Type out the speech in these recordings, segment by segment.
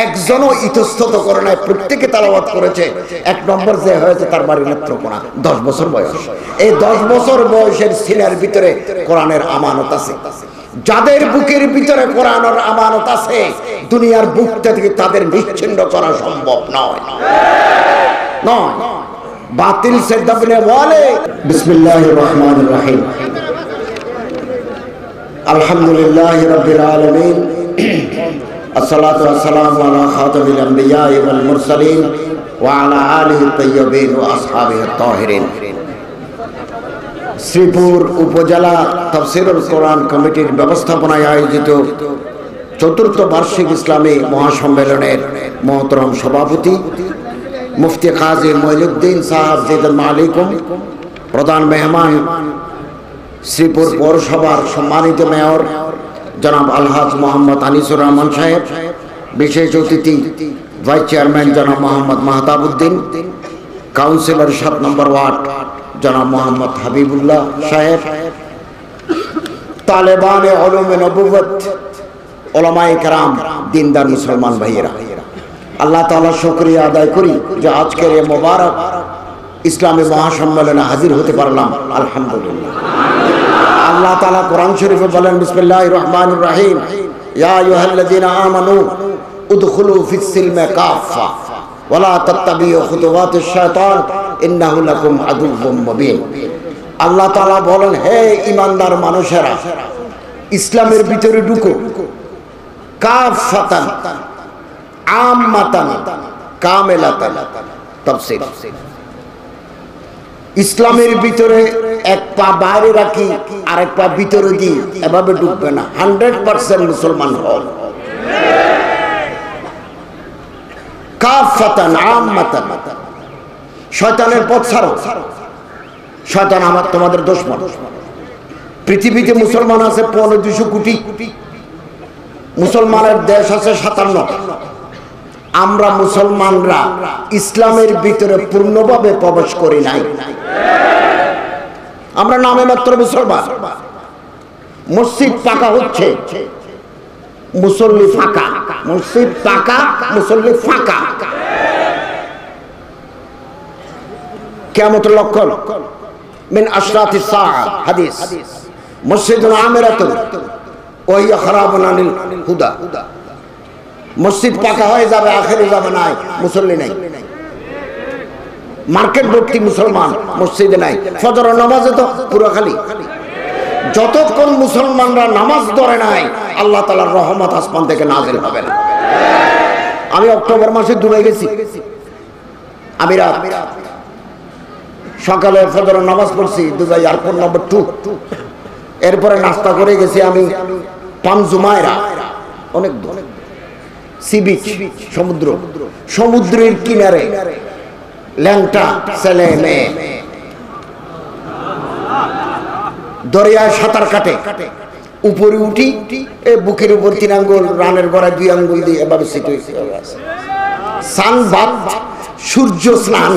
একজনও ইতস্তত করে নাই, প্রত্যেকে তেলাওয়াত করেছে। এক নম্বর যে হয়েছে তার বাড়ি নেত্রকোনা, 10 বছর বয়স। এই 10 বছর বয়সের ছেলের ভিতরে কোরআনের আমানত আছে। যাদের বুকের ভিতরে কোরআনের আমানত আছে, দুনিয়ার বুক থেকে তাদের নিশ্চিন্ন করা সম্ভব নয়। বাতিল সে দবনে ওয়ালে। বিসমিল্লাহির রহমানির রহিম। আলহামদুলিল্লাহি রাব্বিল আলামিন। আসসালাতু ওয়াসসালামু আলা খাতামিল আম্বিয়া ওয়াল মুরসালিন ওয়া আলা আলিহি তাইয়্যিবিন ওয়া আসহাবিহি তাহিরিন। শ্রীপুর উপজেলা তাফসীরুল কোরআন কমিটির ব্যবস্থাপনায় আয়োজিত চতুর্থ বার্ষিক ইসলামী মহাসম্মেলনের মহতরম সভাপতি মুফতি কাজী মঈনুদ্দিন সাহেব জিদুল মালিকুম, প্রধান মেহমান শ্রীপুর পৌরসভার সম্মানিত মেয়র জনাব আলহাজ মোহাম্মদ আনিসুর রহমান সাহেব, বিশেষ অতিথি ভাইস চেয়ারম্যান জনাব মোহাম্মদ মাহতাবউদ্দিন, কাউন্সিলর 7 নম্বর ওয়ার্ড জনাব মোহাম্মদ হাবিবুল্লাহ সাহেব, তালেবানে উলুমে নবুওয়াত, উলামায়ে কেরাম, দিনদার মুসলমান ভাইয়েরা, আল্লাহ তাআলা শুকরিয়া আদায় করি যে আজকের এই মোবারক ইসলামী মহাসম্মেলনে হাজির হতে পারলাম। আলহামদুলিল্লাহ। আল্লাহ তাআলা কোরআন শরীফে বলেন, বিসমিল্লাহির রহমানির রহিম, ইয়া আইয়ুহাল্লাযীনা আমানু উদখুলু ফিস সিলমি কাফা ওয়া লা তাত্তাবিউ খুতুওয়াতিশ শায়তান ইন্নাহু লাকুম আদুউম মুবিন। আল্লাহ তাআলা বলেন, হে ঈমানদার মানুষেরা, ইসলামের ভিতরে ঢুকো। কাফাতান, আম্মাতান, কামিলাতান। তাফসীর, ইসলামের ভিতরে এক পা বাইরে রাখি আর এক পা ভিতরে দিই, এভাবে ঢুকবে না। 100% মুসলমান হন। কাফাতান আম্মাতান, শয়তানের পথ ছাড়ো। শয়তান তোমাদের দুশমন। পৃথিবীতে মুসলমান আছে 200 কোটি, মুসলমানের দেশ আছে 57। আমরা মুসলমানরা ইসলামের ভিতরে পূর্ণভাবে প্রবেশ করি নাই। আমরা নামে মাত্র মুসলমান। মসজিদ পাকা হচ্ছে, মুসল্লি ফাঁকা। মসজিদ পাকা, মুসল্লি ফাঁকা। কিয়ামতের লক্ষণ মিন আশরাতিস সাআ। হাদিস, মসজিদুন আমিরাতুন ওয়া হিয়া খারাবুন আনিল হুদা। মসজিদ পাকা হয়ে যাবে, আখেরি জামানায় মুসল্লি নাই। মার্কেট ভর্তি মুসলমান, মসজিদে নাই। ফজরের নামাজে তো পুরো খালি। যতক্ষণ মুসলমানরা নামাজ ধরে নাই, আল্লাহ তাআলার রহমত আসমান থেকে নাজিল হবে না। আমি অক্টোবর মাসে দুবাই গেছি। আমি রাত সকালে ফজরের নামাজ পড়ছি দুবাই এয়ারপোর্ট নম্বর 2। এরপরে নাস্তা করে গেছি আমি পাম জুমায়রা, অনেক দূর। সি বিচ, সমুদ্র, সমুদ্রের কিনারে ল্যাংটা ছেলে মেয়ে দরিয়ায় সাঁতার কাটে। উপরে উঠি, এ বুকের উপর 3 আঙ্গুল, রানের গড়ায় 2 আঙ্গুল দিয়ে এভাবে সানবাদ, সূর্য স্নান।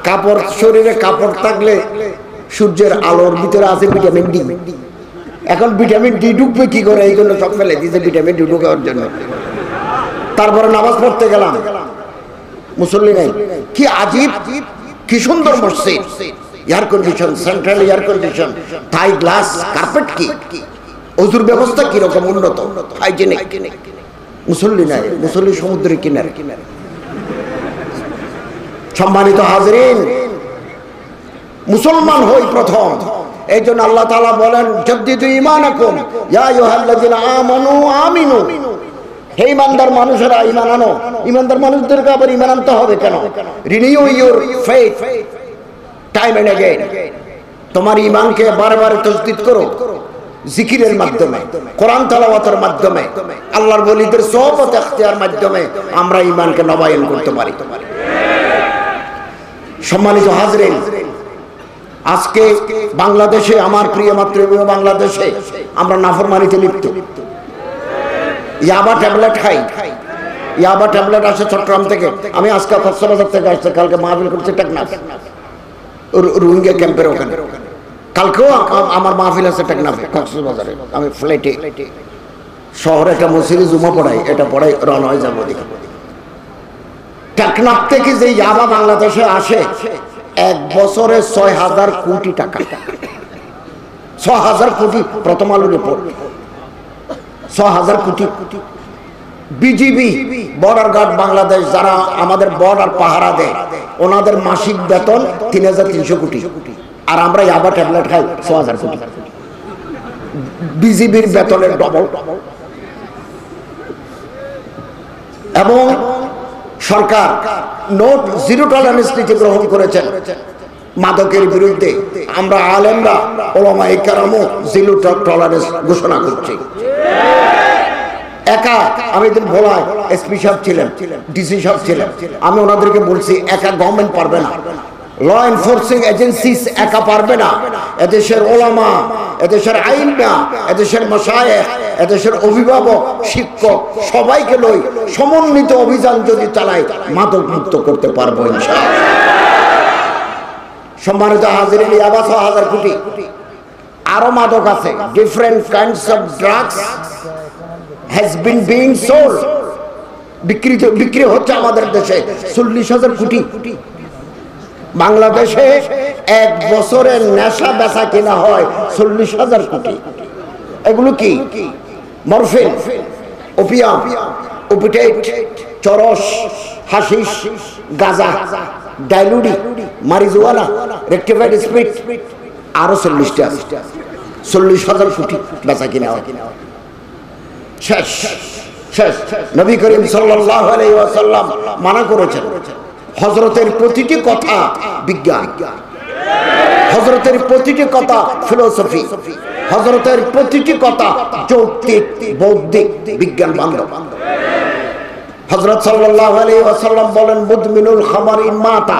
কাপড়, শরীরে কাপড় থাকলে সূর্যের আলোর ভিতরে আছে ভিটামিন ডি। এখন ভিটামিন ডি ঢুকবে কি করে? এই জন্য সব ফেলে দিয়েছে ভিটামিন ডি ঢুকার জন্য। তারপরে নামাজ পড়তে গেলাম, মুসল্লি নাই। কি আজীব, কি সুন্দর মসজিদ। Air condition, central air condition, Thai glass carpet. কি ওযুর ব্যবস্থা কিরকম উন্নত, হাইজেনিক। মুসল্লি নাই, মুসল্লি সমুদ্রের কিনারে। সম্মানিত হাজরিন, মুসলমান হই প্রথম। এই জন্য আল্লাহ তাআলা বলেন, জাদ্দিদু ঈমানাকুম ইয়া আইয়ুহাল্লাযীনা আমানু আমিনু। হে ইমানদার মানুষেরা, ঈমান আনো। ইমানদার মানুষদেরকে আবার ঈমান আনতে হবে কেন? Renew your faith time and again. তোমার ঈমানকে বারবার তাজদীদ করো জিকিরের মাধ্যমে, কোরআন তেলাওয়াতের মাধ্যমে, আল্লাহর ওলিদের সোহবত ইখতিয়ার মাধ্যমে আমরা ঈমানকে নবায়ন করতে পারি। সম্মানিত হাজরিন, আজকে বাংলাদেশে, আমার প্রিয় মাতৃভূমি বাংলাদেশে, আমরা নাফরমানিতে লিপ্ত। ইয়াবা ট্যাবলেট খাই। ইয়াবা ট্যাবলেট আসে চট্টগ্রাম থেকে। আমি আজকে কক্সবাজার থেকে আসছে, কালকে মাহফিল করছে টেকনাফ রোহিঙ্গা ক্যাম্পের ওখানে। কালকেও আমার মাহফিল আছে টেকনাফে, কক্সবাজারে। আমি ফ্লাইটে শহরে একটা মসজিদে জুমা পড়াই, এটা পড়াই রওনা হয়ে যাবো। টেকনাফ থেকে যে ইয়াবা বাংলাদেশে আসে এক বছরে ৬,০০০ কোটি টাকা, ৬,০০০ কোটি। প্রথম আলো রিপোর্ট, ৬,০০০ কোটি। বিজিবি বর্ডার গার্ড বাংলাদেশ যারা আমাদের বর্ডার পাহারা দেয় ওনাদের মাসিক বেতন ৩,৩০০ কোটি, আর আমরা ইয়াবা ট্যাবলেট খাই ৬,০০০ কোটি। বিজিবির বেতনের ডবল। এবং সরকার নোট জিরো টলারেন্স নীতি গ্রহণ করেছেন মাদকের বিরুদ্ধে। আমরা আলেমরা ওলামায়ে কেরামও জিরো টলারেন্স ঘোষণা করছি। একা আমি দিন ভোলায় এসপি সাহেব ছিলেন, ডিসি সাহেব ছিলেন, আমি ওনাদেরকে বলছি একা গভর্নমেন্ট পারবে না, ল এনফোর্সিং এজেন্সিস একা পারবে না। এদেশের ওলামা, এদেশের আইনরা, এদেশের মাশায়েখ, এদেশের অভিভাবক, শিক্ষক সবাইকে লই সমন্বিত অভিযান যদি চালাই মাদক মুক্ত করতে পারবো ইনশাআল্লাহ। সম্মানিত হাজিরিন, ইয়াবা ৬,০০০ কোটি। আরো মাদক আছে, different kinds of drugs has been being sold, বিক্রি হচ্ছে আমাদের দেশে ৪০,০০০ কোটি। বাংলাদেশে এক বছরে নেশা বেচা কিনা হয় ৪০,০০০ কোটি। এগুলো কি? মরফিন, ওপিয়াম, ওপিটেট, চরস, হাশিশ, গাঁজা, ডাইলুডি, মারিজুয়ানা, রেকটিফাইড স্পিরিট, আরো ৪০টা। ৪০,০০০ কোটি বেচা কিনা হয়। শেষ শেষ। নবী করিম সাল্লাল্লাহু আলাইহি ওয়াসাল্লাম মানা করেছেন, হযরতের প্রতিটি কথা বিজ্ঞান, হযরতের প্রতিটি কথা ফিলোসফি, হযরতের প্রতিটি কথা যৌক্তিক, বৌদ্ধিক, বিজ্ঞান বান্ধব। হযরত সাল্লাল্লাহু আলাইহি ওয়াসাল্লাম বলেন, মুদমিনুল খামারি মাতা,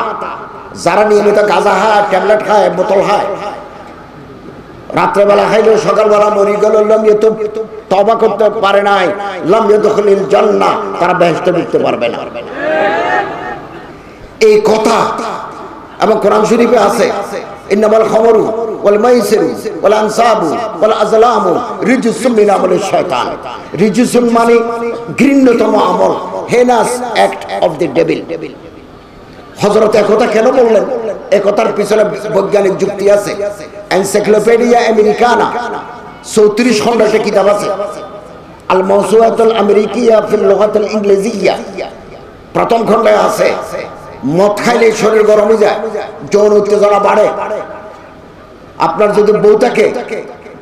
যারা নিয়মিত গাঁজা খায়, ট্যাবলেট খায়, বোতল খায়, রাত্রেবেলা খাইলেও সকালবেলা মরি গেল, তওবা করতে পারে নাই, লাম ইয়াদখুলিল জান্নাহ, তারা বেহেশতে ঢুকতে পারবে না। এই কথা এবং কোরআন শরীফে আছে, ইন্নামাল খামরু ওয়াল মাইসিরু ওয়াল আনসাবু ওয়াল আজলামু রিজসুম মিন আমালিশ শয়তান। রিজসুম মানে ঘৃণ্যতম আমল, হেনাস অ্যাক্ট অফ দ্য ডেভিল। হযরত একথা কেন বললেন? একথার পিছনে বৈজ্ঞানিক যুক্তি আছে। এনসাইক্লোপিডিয়া আমেরিকানা ৩৪ খণ্ডের একটা কিতাব আছে, আল মাওসুআতুল আমেরিকিয়া ফিল লুগাতিল ইংলিজিয়া। প্রথম খণ্ডে আছে মদ খাইলে শরীর গরম হয়ে যায়, যৌন উত্তেজনা বাড়ে। আপনার যদি বউ থাকে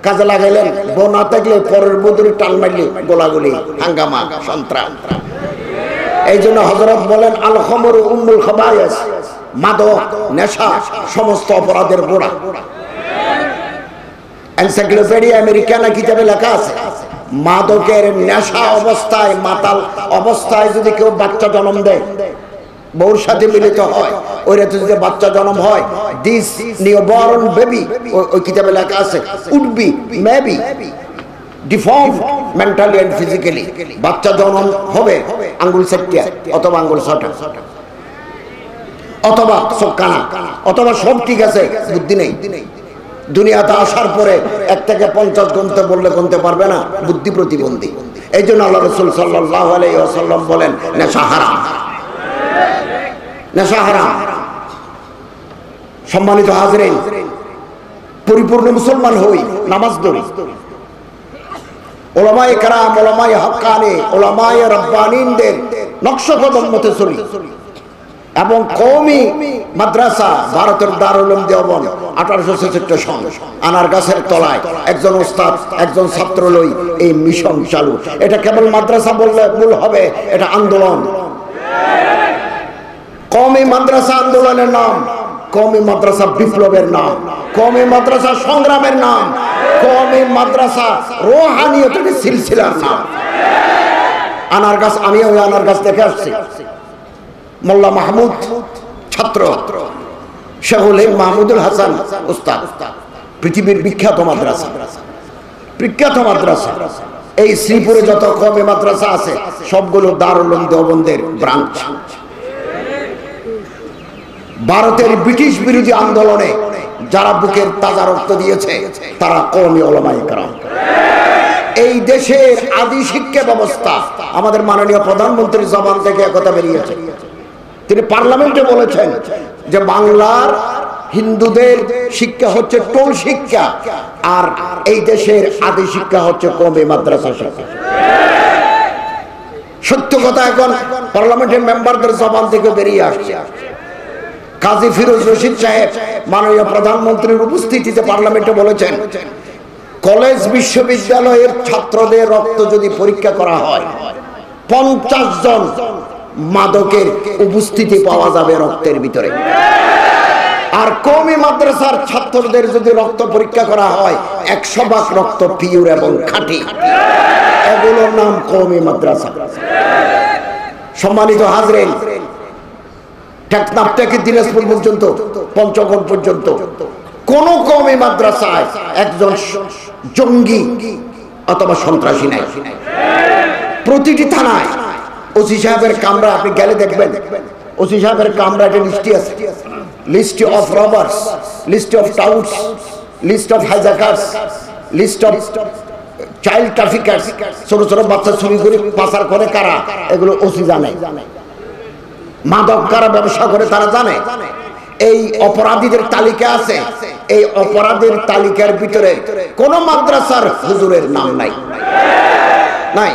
কাজে লাগাইলেন, বউ না থাকলে পরের বধূরে টান মারলে গোলাগুলি, হাঙ্গামা, সন্ত্রাস। এই জন্য হযরত বলেন, আল খামরু উম্মুল খাবায়েস, মাদক, নেশা সমস্ত অপরাধের গোড়া। এনসাইক্লোপিডিয়া আমেরিকানা কিতাবে লেখা আছে, মাদকের নেশা অবস্থায়, মাতাল অবস্থায় যদি কেউ বাচ্চা জন্ম দেয়, বউর সাথে মিলিত হয়, ওই রাতে যদি বাচ্চা জন্ম হয়, দিস নিউবর্ন বেবি, ওই কিতাবে লেখা আছে, would be maybe deformed mentally and physically. বাচ্চা জন্ম হবে আঙ্গুল ৪টা অথবা আঙ্গুল ৬টা, অথবা চোখ কানা, অথবা সব ঠিক আছে, বুদ্ধি নেই। দুনিয়াতে আসার পরে ১ থেকে ৫০ গুনতে বললে গুনতে পারবে না, বুদ্ধি প্রতিবন্ধী। এই জন্য আল্লাহ রাসূল সাল্লাল্লাহু আলাইহি ওয়াসাল্লাম বলেন, নেশা হারাম, নেশা হারাম। সম্মানিত হাজিরিন, পরিপূর্ণ মুসলমান হই, নামাজ ধরি, ওলামায়ে কেরাম, ওলামায়ে হক্কানি, ওলামায়ে রব্বানিনদের নকশকদম মতে চলি। এবং কওমি মাদ্রাসা, ভারতের দারুল উলুম দেওবন্দ 1866 সন, আনার গাছের তলায় একজন ওস্তাদ, একজন ছাত্র লই এই মিশন চালু। এটা কেবল মাদ্রাসা বললে ভুল হবে, এটা আন্দোলন। কওমি মাদ্রাসা আন্দোলনের নাম, কওমি মাদ্রাসা বিপ্লবের নাম, কওমি মাদ্রাসা সংগ্রামের নাম, কওমি মাদ্রাসা রুহানিয়তের সিলসিলার নাম। আনার গাছ, আমি ওই আনার গাছ দেখে আসছি। মোল্লা মাহমুদ ছাত্র, শেখুল হিন্দ মাহমুদুল হাসান উস্তাদ, পৃথিবীর বিখ্যাত মাদ্রাসা, বিখ্যাত মাদ্রাসা। এই শ্রীপুরে যত কওমি মাদ্রাসা আছে সবগুলো দারুল উলুম দেওবন্দের ব্রাঞ্চ। ভারতের ব্রিটিশ বিরোধী আন্দোলনে যারা বুকের তাজা রক্ত দিয়েছে তারা কওমি উলামায়ে কেরাম। এই দেশের আদি শিক্ষা ব্যবস্থা আমাদের মাননীয় প্রধানমন্ত্রীর জবান থেকে একথা বেরিয়েছে, তিনি পার্লামেন্টে বলেছেন যে বাংলার হিন্দুদের শিক্ষা হচ্ছে টোল শিক্ষা, আর এই দেশের আদি শিক্ষা হচ্ছে কওমি মাদ্রাসা শিক্ষা। সত্য কথা এখন পার্লামেন্টের মেম্বারদের জবান থেকে বেরিয়ে আসছে। কাজী ফিরোজ রশিদ সাহেব মাননীয় প্রধানমন্ত্রীর উপস্থিতিতে পার্লামেন্টে বলেছেন, কলেজ বিশ্ববিদ্যালয়ের ছাত্রদের রক্ত যদি পরীক্ষা করা হয় 50 জন মাদকের উপস্থিতি পাওয়া যাবে রক্তের ভিতরে। আর কওমি মাদ্রাসার ছাত্রদের যদি রক্ত পরীক্ষা করা হয় 100 ভাগ রক্ত পিওর এবং খাঁটি। এগুলোর নাম কওমি মাদ্রাসা। সম্মানিত হাজরিন, টেকনাফ থেকে দিনাজপুর পর্যন্ত, পঞ্চগড় পর্যন্ত কোন কওমি মাদ্রাসায় একজন জঙ্গি অথবা সন্ত্রাসী নাই। প্রতিটি থানায় ওসি সাহেবের কামরা আপনি গেলে দেখবেন, ওসি সাহেবের কামরা একটা লিস্টি আছে, list of robbers, list of touts, list of hijackers, list of child traffickers, ছোট ছোট বাচ্চা চুরি করে পাচার করে কারা, এগুলো ওসি জানে। মাদক কারা ব্যবসা করে তারা জানে। এই অপরাধীদের তালিকা আছে, এই অপরাধের তালিকার ভিতরে কোন মাদ্রাসার হুজুরের নাম নাই। নাই।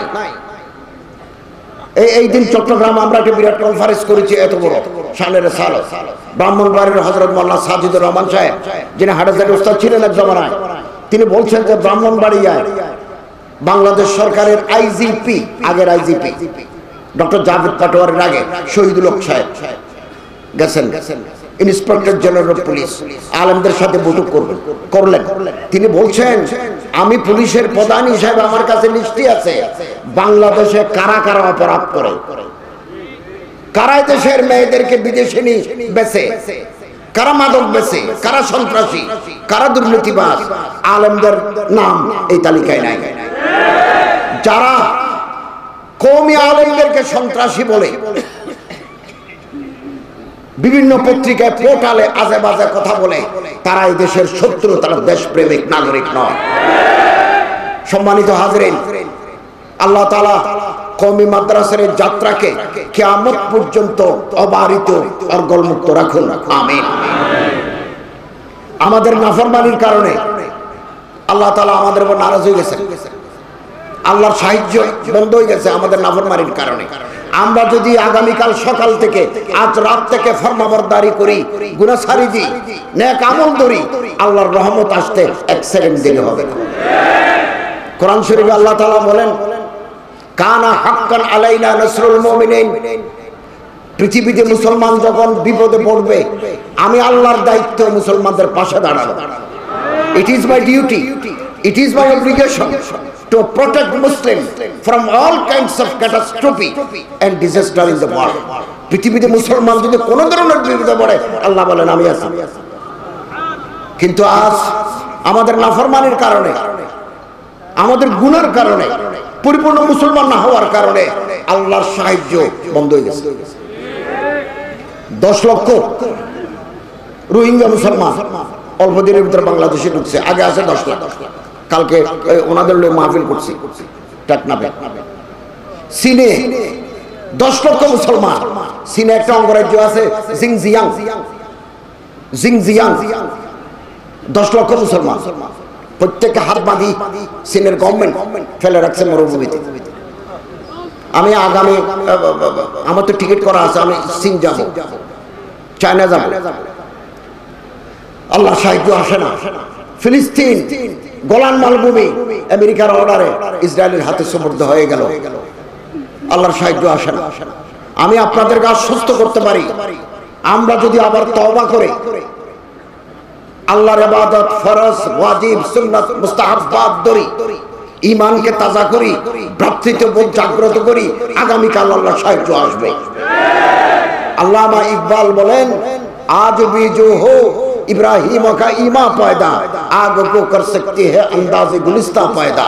এই দিন চট্টগ্রাম আমরা একটা বিরাট কনফারেন্স করেছি, এত বড় শানের সাল। ব্রাহ্মণবাড়ির হযরত মাওলানা সাজিদুর রহমান সাহেব, যিনি হাটাজারি ওস্তাদ ছিলেন এক জমানায়, তিনি বলছেন যে ব্রাহ্মণবাড়িয়ায় বাংলাদেশ সরকারের আইজিপি, আগের আইজিপি ডক্টর জাভেদ পাটোয়ারির আগে শহীদুল হক সাহেব গেছেন, ইন্সপেক্টর জেনারেল অফ পুলিশ, আলেমদের সাথে বৈঠক করলেন। তিনি বলছেন, আমি পুলিশের প্রধান হিসেবে আমার কাছে লিস্টি আছে বাংলাদেশে কারা কারা অপরাধ করে, কারা দেশের মেয়েদেরকে বিদেশে নিয়ে বেচে, কারা মাদক বেচে, কারা সন্ত্রাসী, কারা দুর্নীতিবাজ। আলেমদের নাম এই তালিকায় নাই। যারা কওমি আলেমদেরকে সন্ত্রাসী বলে বিভিন্ন পত্রিকায় পোর্টালে আজে বাজে কথা বলে, তারা এই দেশের শত্রু, তারা দেশপ্রেমিক নাগরিক নয়। সম্মানিত হাজরিন, আল্লাহ তাআলা কওমি মাদ্রাসার যাত্রাকে কিয়ামত পর্যন্ত অবারিত অর্গলমুক্ত রাখুন, আমিন। আমাদের নাফরমানির কারণে আল্লাহ তাআলা আমাদের উপর নারাজ হয়ে গেছেন, আল্লাহর সাহায্য বন্ধ হয়ে গেছে আমাদের নাফরমানির কারণে। আমরা যদি আগামীকাল সকাল থেকে, আজ রাত থেকে ফরমাবরদারি করি, গুনাহ ছাড়ি দিই, নেক আমল করি, আল্লাহর রহমত আসতে 1 সেকেন্ড দেরি হবে না। কোরআন শরীফে আল্লাহ তাআলা বলেন, কানা হাক্কান আলাইনা নাসরুল মুমিনিন। পৃথিবীতে মুসলমান যখন বিপদে পড়বে, আমি আল্লাহর দায়িত্ব মুসলমানদের পাশে দাঁড়াবো। It is my duty, it is my obligation to protect Muslims from all kinds of catastrophe and disaster in the world. পৃথিবীতে মুসলমান যদি কোন ধরনের বিপদে পড়ে, আল্লাহ বলেন আমি আছি। কিন্তু আজ আমাদের নাফরমানির কারণে, আমাদের গুনার কারণে, পরিপূর্ণ মুসলমান না হওয়ার কারণে আল্লাহর সাহায্য বন্ধ হয়ে গেছে। 10 লক্ষ রোহিঙ্গা মুসলমান অল্প দিনের ভিতরে বাংলাদেশে ঢুকছে, আগে আছে 10 লাখ। কালকে ওনাদের লোক মাহফিল করছি টেকনাফে। চীনে 10 লক্ষ মুসলমান। চীনে একটা অঙ্গরাজ্য আছে জিংজিয়াং, 10 লক্ষ মুসলমান, প্রত্যেককে হাত বাঁধি চীনের গভর্নমেন্ট ফেলে রাখছে মরুভূমিতে। আমি আগামী, আমার তো টিকিট করা আছে, আমি চীন যাব, চায়না যাব, আল্লাহ সাহায্য আসে না। ফিলিস্তিন গোলান মালভূমি আমেরিকার অর্ডারে ইসরায়েলের হাতে সুপর্দ হয়ে গেল, আল্লাহর সাহায্য আসে না। আমি আপনাদেরকে আশ্বস্ত করতে পারি, আমরা যদি আবার তওবা করে আল্লাহর ইবাদত, ফরজ, ওয়াজিব, সুন্নাত, মুস্তাহাব্বাত ধরি, ঈমানকে তাজা করি, ভ্রাতৃত্ববোধ জাগ্রত করি, আগামীকাল আল্লাহর সাহায্য আসবে। আল্লামা ইকবাল বলেন, আজ भी जो हो इब्राहिम का ईमा पैदा, आग को कर सकती है अंदाज़े गुलिस्ता पैदा।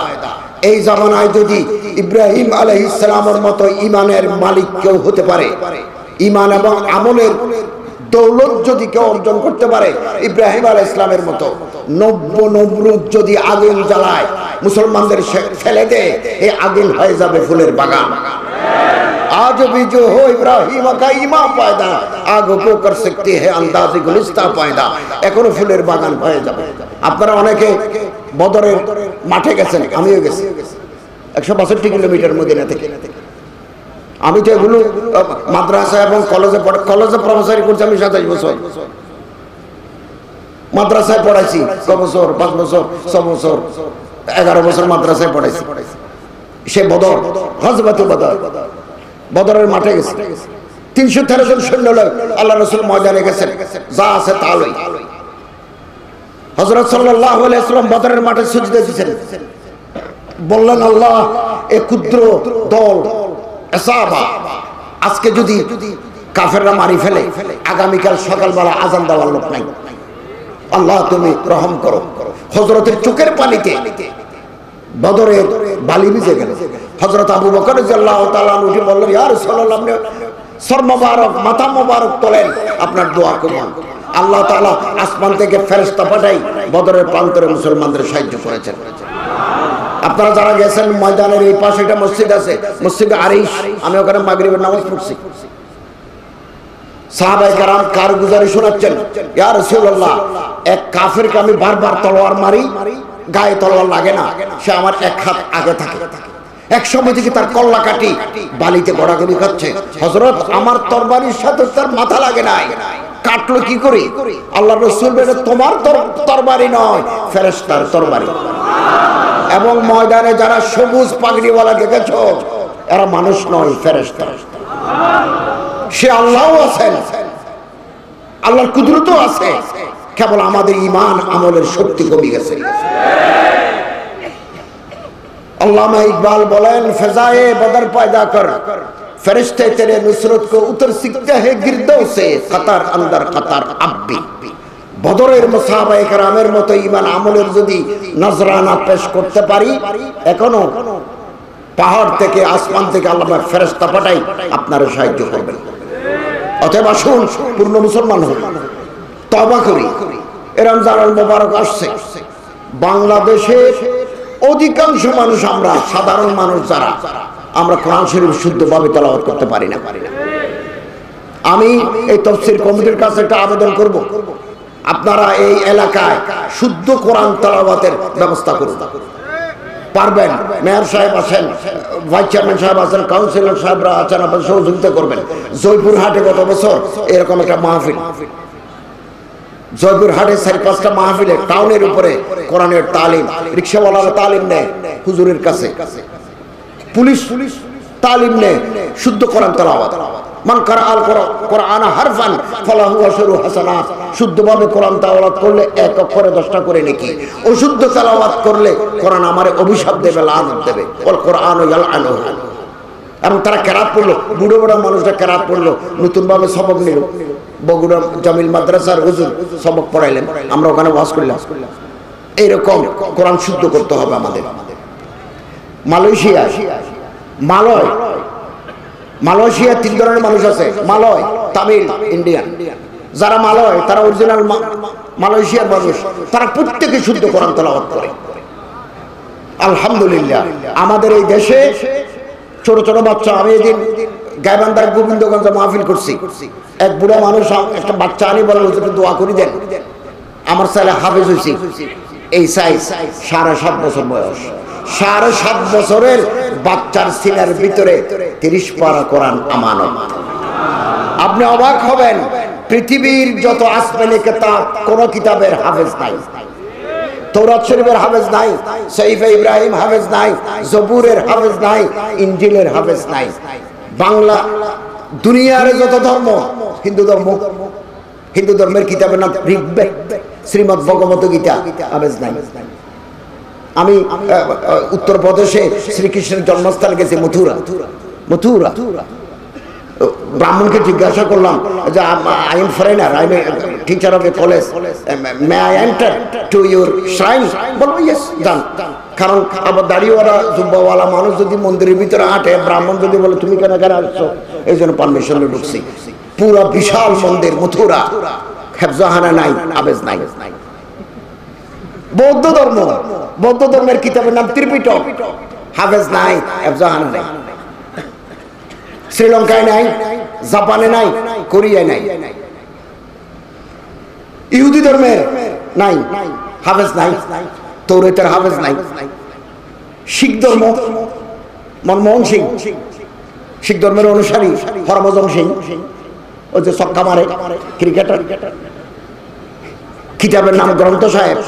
এই জামানায় যদি ইব্রাহিম আলাইহিস সালামের মতো ঈমানের মালিক কেউ হতে পারে, ঈমান এবং আমলের দৌলত যদি কেউ অর্জন করতে পারে ইব্রাহিম আলাইহিস সালামের মতো, নমরুদ যদি আগুন জ্বালায় মুসলমানদের ফেলে দেয়, এই আগুন হয়ে যাবে ফুলের বাগান। आज भी जो हो इब्राहिम का ईमान पैदा आगो को कर सकती है अंदाज़े गुलिस्ता पैदा এখনো ফুলের বাগান হয়ে যাবে আপনারা অনেকে বদরের মাঠে গেছেন আমিও গেছি 162 কিলোমিটার মদিনা থেকে আমি তো এগুলো মাদ্রাসা এবং কলেজে প্রফেসরি করছি আমি 27 বছর মাদ্রাসায় পড়াইছি কত বছর 5 বছর 6 বছর 11 বছর মাদ্রাসায় পড়াইছি সে বদর গজওয়াতুল বদর বদরের মাঠে গেছে 313 জন সৈন্য লয় আল্লাহ রাসূল ময়দানে গেছেন যা আছে তা লই হযরত সাল্লাল্লাহু আলাইহি ওয়াসাল্লাম বদরের মাঠে সিজদা দিয়েছেন বললেন আল্লাহ এই ক্ষুদ্র দল আসাবা আজকে যদি কাফেররা মারি ফেলে আগামীকাল সকালবেলা আযান দেওয়ার লোক নাই আল্লাহ তুমি রহম করো হযরতের চোখের পানিতে বদরের বালি ভিজে গেল হযরত আবু বকর রাদিয়াল্লাহু তাআলা উঠে বললেন ইয়া রাসূলুল্লাহ আপনি সর মোবারক মাথা মোবারক তোলেন আপনার দোয়া কবুল আল্লাহ তাআলা আসমান থেকে ফেরেশতা পাঠাই বদরের প্রান্তরে মুসলমানদের সাহায্য করেছেন আপনারা যারা গেছেন ময়দানের এই পাশে একটা মসজিদ আছে মসজিদে আরিশ আমি ওখানে মাগরিবের নামাজ পড়ছি সাহাবায়ে কেরাম কারগুজারি শোনাচ্ছেন ইয়া রাসূলুল্লাহ এক কাফেরকে আমি বারবার তলোয়ার মারি গায়ে তলোয়ার লাগে না সে আমার এক হাত আগে থাকে এক সময় থেকে তার কল্লা কাটি বালিতে গড়াগড়ি খাচ্ছে হযরত আমার তরবারির সাথে তার মাথা লাগে নাই কাটলো কি করে আল্লাহর রাসূল বলে তোমার তরবারি নয় ফেরেশতার তরবারি এবং ময়দানে যারা সবুজ পাগড়িওয়ালা দেখেছো এরা মানুষ নয় ফেরেশতা সে আল্লাহও আছেন আল্লাহর কুদরতও আছে কেবল আমাদের ঈমান আমলের শক্তি কমে গেছে আল্লামা ইকবাল বলেন ফজায়ে বদর पैदा कर फरिश्ते तेरे नुसरत को उतर सीखते हैं गिरदों से कतार अंदर कतार अब भी বদরের মুসাহাবায়ে কেরামের মতো ঈমান আমলের যদি নজরানা পেশ করতে পারি এখনো পাহাড় থেকে আসমান থেকে আল্লাহ ফেরেশতা পাঠাই আপনারা সাহায্য করবেন অতএব আসুন পূর্ণ মুসলমান হই তওবা করি এই রমজানুল মুবারক আসছে বাংলাদেশের অধিকাংশ মানুষ আমরা সাধারণ মানুষ যারা আমরা কোরআন শরীফ শুদ্ধভাবে তেলাওয়াত করতে পারি না আমি এই তাফসীর কমিটির কাছে একটা আবেদন করব আপনারা এই এলাকায় শুদ্ধ কোরআন তেলাওয়াতের ব্যবস্থা করুন পারবেন মেয়র সাহেব আছেন ভাইস চেয়ারম্যান সাহেব আছেন কাউন্সিলর সাহেবরা আছেন আপনারা সহযোগিতা করবেন জয়পুরহাটে গত বছর এরকম একটা মাহফিল জয়পুরহাটে 4-5টা মাহফিলে টাউনের উপরে কোরআনের তালিম রিকশাওয়ালারা তালিম নেয় হুজুরের কাছে পুলিশ তালিম নেয় শুদ্ধ কোরআন তেলাওয়াত মান কারাআল কোরআন হারফান ফালাহু আশরু হাসানাত শুদ্ধভাবে কোরআন তেলাওয়াত করলে এক অক্ষরে 10টা করে নেকি অশুদ্ধ তেলাওয়াত করলে কোরআন আমারে অভিশাপ দেবে লানত দেবে ওয়াল কোরআনু ইয়ালআনুহু এবং তারা কেরাত পড়লো বুড়ো বুড়ো মানুষরা কেরাত পড়লো নতুন ভাবে সবক নিল বগুড়া জামিল মাদ্রাসার হুজুর সবক পড়াইলেন আমরা ওখানে ওয়াজ করলাম এইরকম কোরআন শুদ্ধ করতে হবে আমাদের মালয়েশিয়া মালয়েশিয়া 3 ধরনের মানুষ আছে মালয় তামিল ইন্ডিয়ান যারা মালয় তারা অরিজিনাল মালয়েশিয়ার মানুষ তারা প্রত্যেকে শুদ্ধ কোরআন তেলাওয়াত করে আলহামদুলিল্লাহ আমাদের এই দেশে ছোট ছোট বাচ্চা আমি এদিন গাইবান্ধার গোবিন্দগঞ্জে মাহফিল করছি এক বুড়া মানুষ একটা বাচ্চা আনি বলে হুজুর দোয়া করে দেন আমার ছেলে হাফেজ হইছে এই সাইজ 7.5 বছর বয়স 7.5 বছরের বাচ্চার সিনার ভিতরে 30 পারা কোরআন আমানত আপনি অবাক হবেন পৃথিবীর যত আসমানি কিতাব কোন কিতাবের হাফেজ নাই তৌরাত শরীফের হাফেজ নাই সহিফে ইব্রাহিম হাফেজ নাই জবুরের হাফেজ নাই ইনজিলের হাফেজ নাই বাংলা দুনিয়ার যত ধর্ম হিন্দু ধর্মের কিতাবের নাম ঋগ্বেদ শ্রীমদ্ ভগবত গীতা হাফেজ নাই আমি উত্তরপ্রদেশে শ্রীকৃষ্ণের জন্মস্থান গেছি মথুরা ব্রাহ্মণকে জিজ্ঞাসা করলাম যে I am foreigner I am teacher of A college may I enter to your shrine বলবো ইয়েস যান কারণ আবার দাড়িওয়ালা জুব্বাওয়ালা মানুষ যদি মন্দিরের ভিতরে হাঁটে ব্রাহ্মণ যদি বলে তুমি কেন আসছো এই জন্য পারমিশনে ঢুকছি পুরা বিশাল মন্দির মথুরা হেফজাহানা নাই আবেজ নাই বৌদ্ধ ধর্মের কিতাবের নাম ত্রিপিটক হাফেজ নাই হেফজাহানা নাই শ্রীলঙ্কায় নাই, জাপানে নাই, কোরিয়ায় নাই। ইহুদি ধর্মের নাই, হাফেজ নাই, তৌরাতের হাফেজ নাই। শিখ ধর্ম মনমোহন সিং, শিখ ধর্মের অনুসারী হরভজন সিং, ওই যে ছক্কা মারে ক্রিকেটার, কিতাবের নাম গ্রন্থ সাহেব,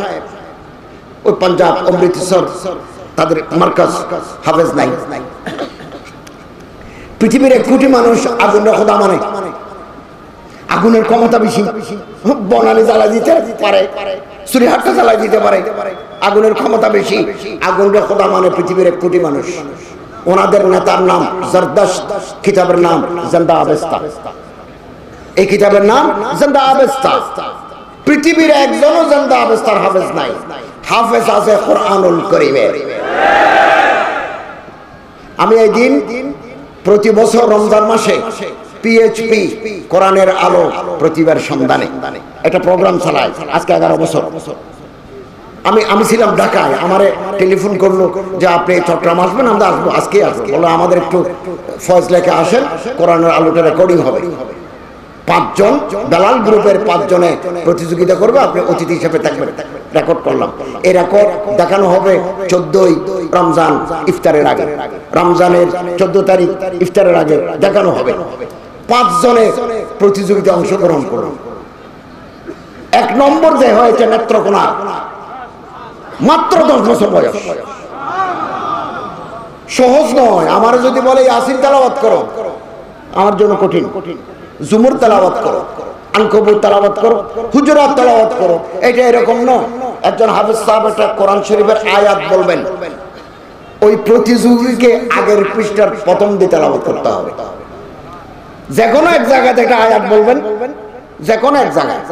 ওই পাঞ্জাব অমৃতসর তাদের মার্কাজ, হাফেজ নাই। পৃথিবীর 1 কোটি মানুষ আগুনের খোদা মানে, আগুনের ক্ষমতা বেশি, বনানি জ্বালাই দিতে পারে, চুরিহাটটা জ্বালাই দিতে পারে, আগুনের ক্ষমতা বেশি, আগুনের খোদা মানে পৃথিবীর 1 কোটি মানুষ। ওনাদের নেতার নাম জরদস্ত, কিতাবের নাম জিন্দা আবেস্তা। এই কিতাবের নাম জিন্দা আবেস্তা। পৃথিবীর একজনও জিন্দা আবেস্তার হাফেজ নাই, হাফেজ আছে কোরআনুল কারীমের। আমি এই দিন প্রতি বছর রমজান মাসে পিএইচপি কোরআনের আলো প্রতিবার সন্ধানে একটা প্রোগ্রাম চালায়, আজকে 11 বছর। আমি ছিলাম ঢাকায়, আমারে টেলিফোন করলো যে আপনি চট্টগ্রাম আসবেন, আমরা আসবো, আজকে আসবো। বললো আমাদের একটু ফয়েজ লেখে আসেন, কোরআনের আলোটা রেকর্ডিং হবে। 5 জন বেলাল গ্রুপের 5 জনে প্রতিযোগিতা করবে, আপনি অতিথি হিসেবে থাকবেন। রেকর্ড করলাম, এই রেকর্ড দেখানো হবে 14ই রমজান ইফতারের আগে, রমজানের 14 তারিখ ইফতারের আগে দেখানো হবে। 5 জনে প্রতিযোগিতা অংশগ্রহণ করুন। 1 নম্বর যে হয়েছে নেত্রকোনা, মাত্র 10 বছর বয়স। সহজ নয়। আমার যদি বলে ইয়াসিন তেলাওয়াত করো, আমার জন্য কঠিন। জুমুর তেলাওয়াত করো, আনকবুত তেলাওয়াত করো, হুজুরাত তেলাওয়াত করো, এটা এরকম নয়। একজন হাফেজ সাহেব একটা কোরআন শরীফের আয়াত বলবেন, ওই প্রতিযোগীকে আগের পৃষ্ঠার প্রথম দিয়ে তেলাওয়াত করতে হবে। যে কোনো এক জায়গায় একটা আয়াত বলবেন, যে কোনো এক জায়গায়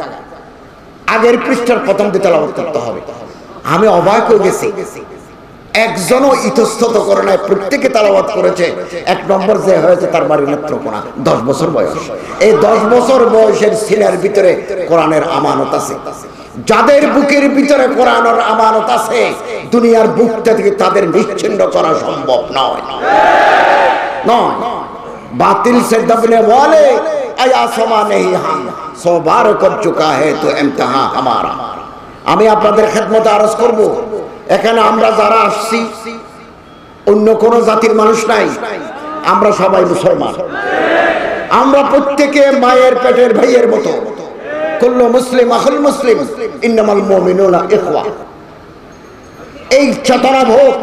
আগের পৃষ্ঠার প্রথম দিয়ে তেলাওয়াত করতে হবে। আমি অবাক হয়ে গেছি, একজনও ইতস্তত করে নাই, প্রত্যেকে তেলাওয়াত করেছে। 1 নম্বর যে হয়েছে তার বাড়ি নেত্রকোনা, 10 বছর বয়স। এই 10 বছর বয়সের ছেলের ভিতরে কোরআনের আমানত আছে। যাদের বুকের ভিতরে কোরআনের আমানত আছে, দুনিয়ার বুকটা থেকে তাদের নিশ্চিহ্ন করা সম্ভব নয়। নয়, বাতিল সে দবনে ওয়ালে আয়া সমা নেহি হাম সো বার কর চুকা হে তো ইমতিহান হামারা। আমি আপনাদের খেদমতে আরজ করব, এখানে আমরা যারা আসছি অন্য কোন জাতির মানুষ নাই, আমরা সবাই মুসলমান। আমরা প্রত্যেকে মায়ের পেটের ভাইয়ের মতো। কুল্লু মুসলিম আখুল মুসলিম, ইন্নামাল মুমিনুনা ইখওয়া। এই চেতনা ভোগ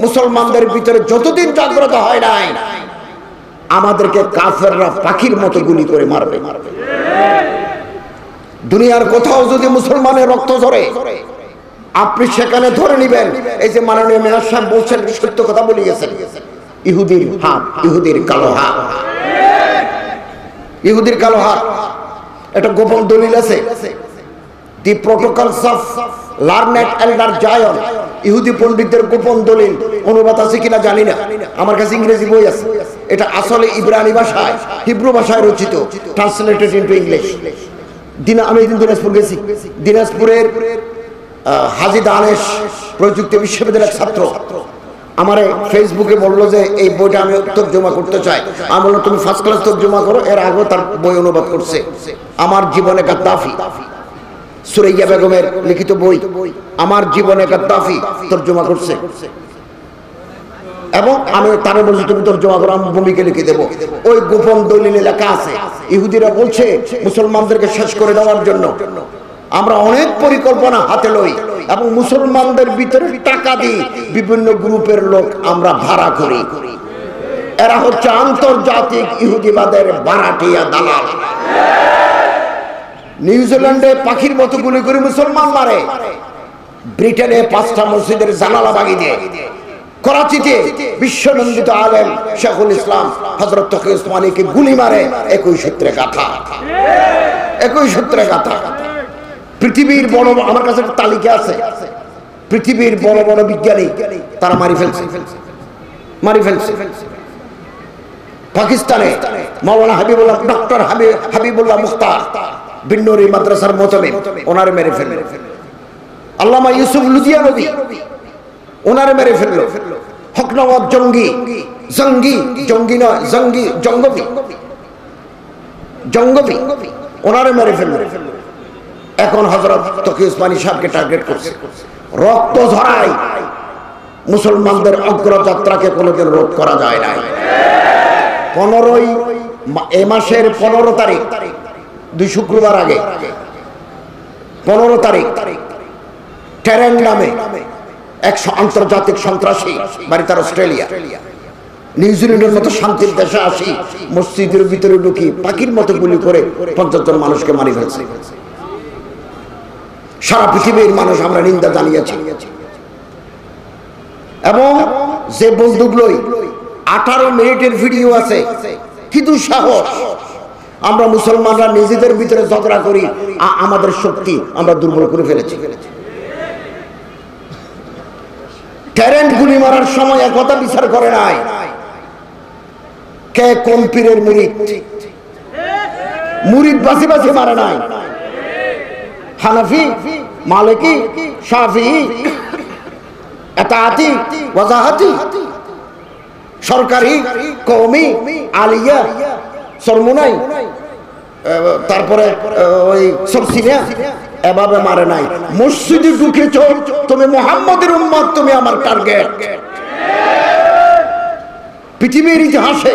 মুসলমানদের ভিতরে যতদিন জাগ্রত হয় নাই, আমাদেরকে কাফেররা পাখির মতো গুলি করে মারবে। দুনিয়ার কোথাও যদি মুসলমানের রক্ত ঝরে, আপনি সেখানে ধরে নিবেন। এই যে মাননীয় মেয়র সাহেব বলছেন, সত্য কথা বলে গেছেন, ইহুদির হাত, ইহুদির কালো হাত, ইহুদির কালো হাত। একটা গোপন দলিল আছে, দি প্রটোকলস অফ লার্নেড এল্ডার জায়ন, ইহুদি পণ্ডিতদের গোপন দলিল। অনুবাদ আছে কিনা জানি না, আমার কাছে ইংরেজি বই আছে। এটা আসলে ইব্রানি ভাষায়, হিব্রু ভাষায় রচিত, ট্রান্সলেটেড ইনটু ইংলিশ। আমি একদিন দিনাজপুর গেছি, দিনাজপুরের হাজী দানেশ প্রযুক্তি বিশ্ববিদ্যালয়ের ছাত্র আমার ফেসবুকে বললো যে এই বইটা আমি তর্জমা করতে চাই। আমি বললাম তুমি ফার্স্ট ক্লাস তর্জমা করো। এর আগেও তার বই অনুবাদ করছে। আমার জীবনে গাদ্দাফি, সুরাইয়া বেগমের লিখিত বই আমার জীবনে গাদ্দাফি তর্জমা করছে, এবং আমি তারে বলছি তুমি তর্জমা করো, আমি ভূমিকা লিখে দেবো। ওই গোপন দলিলে লেখা আছে, ইহুদিরা বলছে মুসলমানদেরকে শেষ করে দেওয়ার জন্য আমরা অনেক পরিকল্পনা হাতে লই, এবং মুসলমানদের ভিতরে টাকা দিই, বিভিন্ন গ্রুপের লোক আমরা ভাড়া করি। এরা হচ্ছে আন্তর্জাতিক ইহুদিবাদের ভাড়াটিয়া দালাল। নিউজিল্যান্ডে পাখির মতো গুলি করে মুসলমান মারে, ব্রিটেনে 5টা মসজিদের জানালা ভাঙিয়ে দেয়, করাচিতে বিশ্বনন্দিত আলেম শেখুল ইসলাম হযরত তকি উসমানীকে গুলি মারে। একই সূত্রে গাথা, একই সূত্রে গাথা। পৃথিবীর বড়, আমার কাছে একটা তালিকা আছে, পৃথিবীর বড় বড় বিজ্ঞানী তারা মারি ফেলছে, মারি ফেলছে। পাকিস্তানে মাওলানা হাবিবুল্লাহ, ডক্টর হাবিবুল্লাহ মুখতার বিন্নুরি মাদ্রাসার মোতাবেক ওনারে মেরে ফেললো। আল্লামা ইউসুফ লুধিয়ানবী ওনারে মেরে ফেললো। হকনওয়াত জঙ্গি জঙ্গি, জঙ্গি নয়, জঙ্গি, জঙ্গবি, জঙ্গবি, ওনারে মেরে ফেলল। এখন হযরত তকি উসমানী সাহেবকে টার্গেট করছে। রক্ত ঝরায় মুসলমানদের অগ্রযাত্রাকে কোনোদিন রোধ করা যায় না। 15ই এ মাসের 15 তারিখ, 2 শুক্রবার আগে 15 তারিখ টেরেন নামে এক আন্তর্জাতিক সন্ত্রাসী, বাড়ি তার অস্ট্রেলিয়া, নিউজিল্যান্ডের মতো শান্তির দেশে আসি মসজিদের ভিতরে ঢুকি পাখির মতো গুলি করে 50 জন মানুষকে মারি ফেলছে। সারা পৃথিবীর মানুষ আমরা নিন্দা জানিয়েছি। এবং যে বন্দুক লই 18 মিনিটের ভিডিও আছে। কি দুঃসাহস! আমরা মুসলমানরা নিজেদের ভিতরে ঝগড়া করি, আমাদের শক্তি আমরা দুর্বল করে ফেলেছি। ট্যারেন্ট গুলি মারার সময় একথা বিচার করে নাই কে কোন পীরের মুরিদ। মুরিদ বাসি বাসি মারে নাই। হানাফি, মালিকি, শাফিঈ, আতাআতি, ওয়াজাহাতি, সরকারি, কওমি, আলিয়া, সরমুনাই, তারপরে ওই সরসিনা, এভাবে মারে নাই। মসজিদে ঢুকেছ তুমি মুহাম্মদের উম্মত, তুমি আমার টার্গেট। পৃথিবীর ইতিহাসে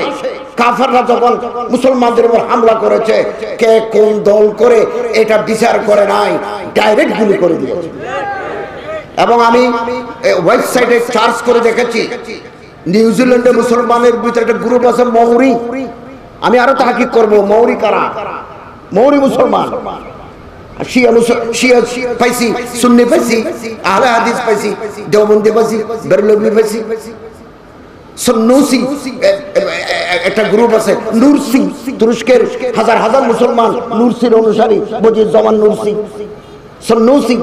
কাফেররা যখন মুসলমানদের উপর হামলা করেছে, কে কোন দল করে এটা বিচার করে নাই, ডাইরেক্ট গুলি করে দিয়েছে। এবং আমি ওয়েবসাইটে সার্চ করে দেখেছি, নিউজিল্যান্ডে মুসলমানের ভিতরে একটা গ্রুপ আছে মৌরি। আমি আরো তাহকিক করব, মৌরি কারা? মৌরি মুসলমান, শিয়া পাইছি, সুন্নি পাইছি, আহলে হাদিস পাইছি, দেওবন্দি পাইছি, বেরলভী পাইছি, সুন্নুসি একটা গ্রুপ আছে, নুরসি, তুরস্কের হাজার হাজার মুসলমান নুরসির অনুসারী, বজিউজ্জামান নুরসি, সুন্নুসি,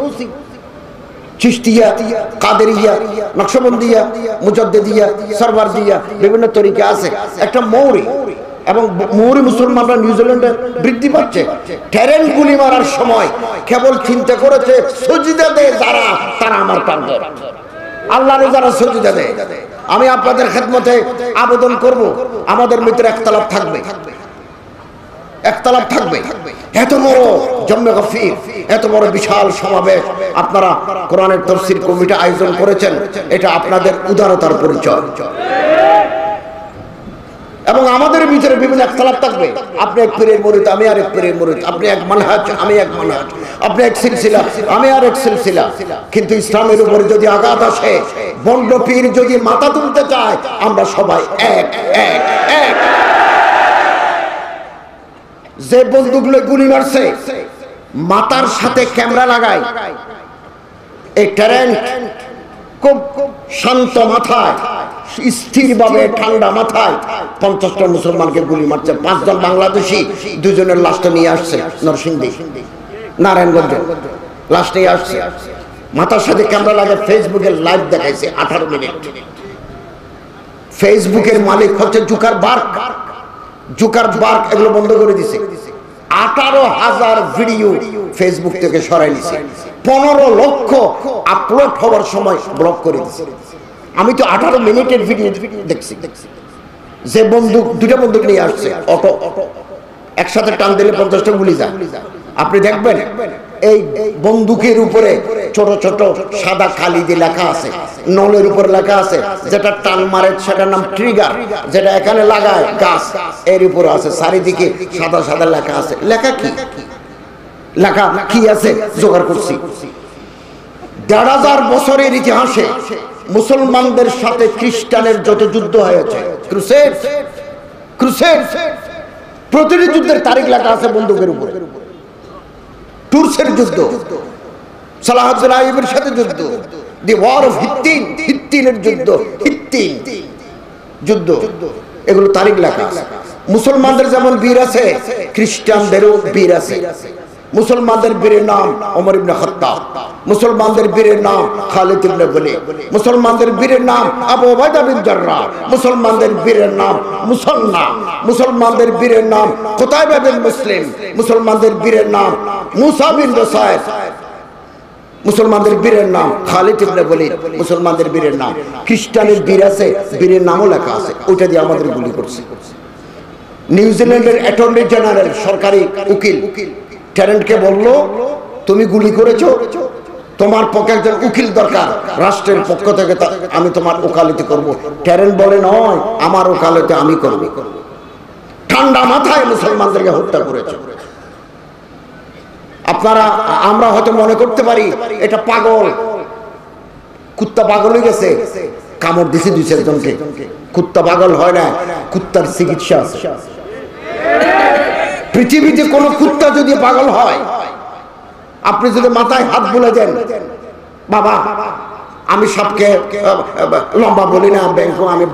চিশতিয়া, কাদেরিয়া, নকশবন্দিয়া, মুজাদ্দিদিয়া, সরওয়ারদিয়া, বিভিন্ন তরিকা আছে। একটা মৌরি, এবং মৌরি মুসলমানরা নিউজিল্যান্ডে বৃদ্ধি পাচ্ছে। ট্যারেন্ট গুলি মারার সময় কেবল চিন্তা করেছে সজদা দেয় যারা, তারা আমার টার্গেট। আল্লাহরে যারা সজদা দেয়। আমি আপনাদের খেদমতে আবেদন করব, আমাদের ভিতরে একতলাপ থাকবে, একতলাপ থাকবে। এত বড় জম্মে গফির, এত বড় বিশাল সমাবেশ আপনারা কোরআনের তাফসীর কমিটি আয়োজন করেছেন, এটা আপনাদের উদারতার পরিচয়। এবং আমাদের ভিতরে বিভিন্ন একতলাপ থাকবে। আপনি এক পীরের মুরিদ, আমি আর এক পীরের মুরিদ, আপনি এক মানহাজ, আমি এক মানহাজ, আপনি এক সিলসিলা, আমি আর এক সিলসিলা। কিন্তু ইসলামের উপরে যদি আঘাত আসে, বন্ড পীর যদি মাথা তুলতে চায়, আমরা সবাই এক এক এক। যে বন্দুকগুলো গুলি মারছে মাথার সাথে ক্যামেরা লাগায়, এই ট্যারেন্ট খুব শান্ত মাথায়, স্থির ভাবে, ঠান্ডা মাথায় 50টা মুসলমানকে গুলি মারছে। 5 জন বাংলাদেশি, 2 জনের লাশটা নিয়ে আসছে নরসিংদী, নারায়ণগঞ্জে লাশ নিয়ে আসছে। মাথার সাথে ক্যামেরা লাগে, ফেসবুকে লাইভ দেখাইছে 18 মিনিট। ফেসবুকের মালিক হচ্ছে জুকারবার্গ। জুকারবার্গ এগুলো বন্ধ করে দিছে। 18,000 ভিডিও ফেসবুক থেকে সরাই নিছে। 15 লক্ষ আপলোড হওয়ার সময় ব্লক করে দিছে। আমি তো 18 মিনিটের ভিডিও দেখছি। যে বন্দুক, 2টা বন্দুক নিয়ে আসছে, অটো, একসাথে টান দিলে 50টা গুলি যায়। আপনি দেখবেন এই বন্দুকের উপরে ছোট ছোট সাদা কালি দিয়ে লেখা আছে, নলের উপর লেখা আছে, যেটা টান মারে সেটার নাম ট্রিগার, যেটা এখানে লাগায় গাছ, এর উপর আছে চারিদিকে সাদা সাদা লেখা আছে। লেখা কি, লেখা কি আছে জোগাড় করছি। 1,500 বছরের ইতিহাসে মুসলমানদের সাথে খ্রিস্টানের যত যুদ্ধ হয়েছে, ক্রুসেড, ক্রুসেড, প্রতিটি যুদ্ধের তারিখ লেখা আছে বন্দুকের উপরে। টুরসের যুদ্ধ, সালাহউদ্দিন আইয়ুবের সাথে যুদ্ধ, দি ওয়ার অফ হিত্তিন, হিত্তিনের যুদ্ধ, হিত্তিন যুদ্ধ, এগুলো তারিখ লেখা আছে। মুসলমানদের যেমন বীর আছে, খ্রিস্টানদেরও বীর আছে। মুসলমানদের বীরের নাম ওমর ইবনে খাত্তাব, মুসলমানদের বীরের নাম খালিদ ইবনে ওয়ালিদ, মুসলমানদের বীরের নাম আবু উবাইদা বিন জাররাহ, মুসলমানদের বীরের নাম মুসান্না, মুসলমানদের বীরের নাম কুতাইবা বিন মুসলিম, মুসলমানদের বীরের নাম মুসা বিন রুসাইদ, মুসলমানদের বীরের নাম খালিদ ইবনে ওয়ালিদ, মুসলমানদের বীরের নাম। খ্রিস্টানের বীর আছে, বীরের নামও লেখা আছে, ওইটা দিয়ে আমাদের গুলি করছে। নিউজিল্যান্ডের অ্যাটর্নি জেনারেল, সরকারি উকিল, টেরেন্টকে বলল তুমি গুলি করেছো, তোমার পক্ষে একজন উকিল দরকার, রাষ্ট্রের পক্ষ থেকে আমি তোমার ওকালতি করব। টেরেন্ট বলে নয়, আমার ওকালতি আমি করব। ঠান্ডা মাথায় মুসলমানদেরকে হত্যা করেছে। আপনারা আমরা হয়তো মনে করতে পারি এটা পাগল, কুত্তা পাগল হয়ে গেছে, কামড় দিছে দুই চারজনকে। কুত্তা পাগল হয় না, কুত্তার চিকিৎসা আছে। পৃথিবীতে কোন কুত্তা যদি পাগল হয়, আপনি যদি মাথায় হাত বুলে দেন, বাবা আমি সবকে লম্বা বলি না, ব্যাংক আমি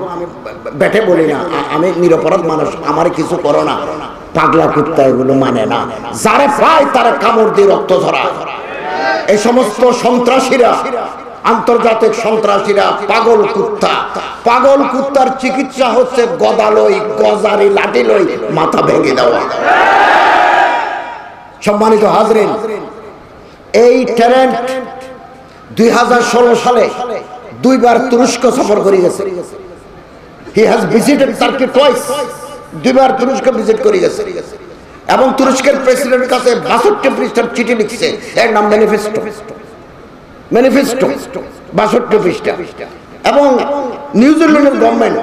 ব্যাটে বলি না, আমি নিরপরাধ মানুষ, আমার কিছু করো না, পাগলা কুত্তা এগুলো মানে না, যারে পায় তারা কামড় দিয়ে রক্ত ঝরায়। এই সমস্ত সন্ত্রাসীরা, আন্তর্জাতিক সন্ত্রাসীরা পাগল কুত্তা। পাগল কুত্তার চিকিৎসা হচ্ছে গদালই, গজারি, লাঠি লই মাথা ভেঙে দেওয়া। সম্মানিত হাজরিন, এই টেরেন্ট 2016 সালে দুইবার তুরস্ক সফর করে গেছে। He has visited turkey twice, দুইবার তুরস্ক ভিজিট করে গেছে এবং তুরস্কের প্রেসিডেন্টের কাছে 62 পৃষ্ঠার চিঠি লিখছে, এর নাম ম্যানিফেস্টো। ম্যানিফেস্টো 62 পৃষ্ঠা। এবং নিউজিল্যান্ডের গভর্নমেন্ট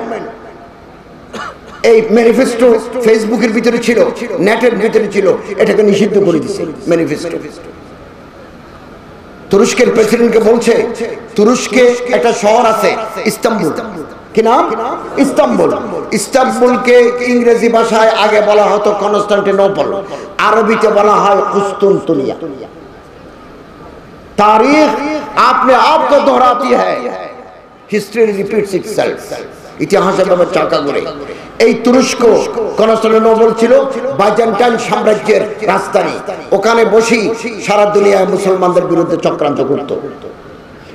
এই ম্যানিফেস্টো ফেসবুকের ভিতরে ছিল, নেটের ভিতরে ছিল, এটাকে নিষিদ্ধ করে দিয়েছে ম্যানিফেস্টো। তুরস্কের প্রেসিডেন্টকে বলছে, তুরস্কে একটা শহর আছে ইস্তাম্বুল, কি নাম? ইস্তাম্বুল। ইস্তাম্বুলকে ইংরেজি ভাষায় আগে বলা হতো কনস্টান্টিনোপল, আরবিতে বলা হয় কুস্তুনতুনিয়া। तारीख आपने आपको दोहराती है, हिस्ट्री रिपीट्स इटसेल्फ। ইতিহাসের ভাবে চাকা ঘুরে। এই তুরস্ক কনস্টান্টিনোপল ছিল বাইজেন্টাইন সাম্রাজ্যের রাজধানী, ওখানে বসি সারা দুনিয়ায় মুসলমানদের বিরুদ্ধে চক্রান্ত করত।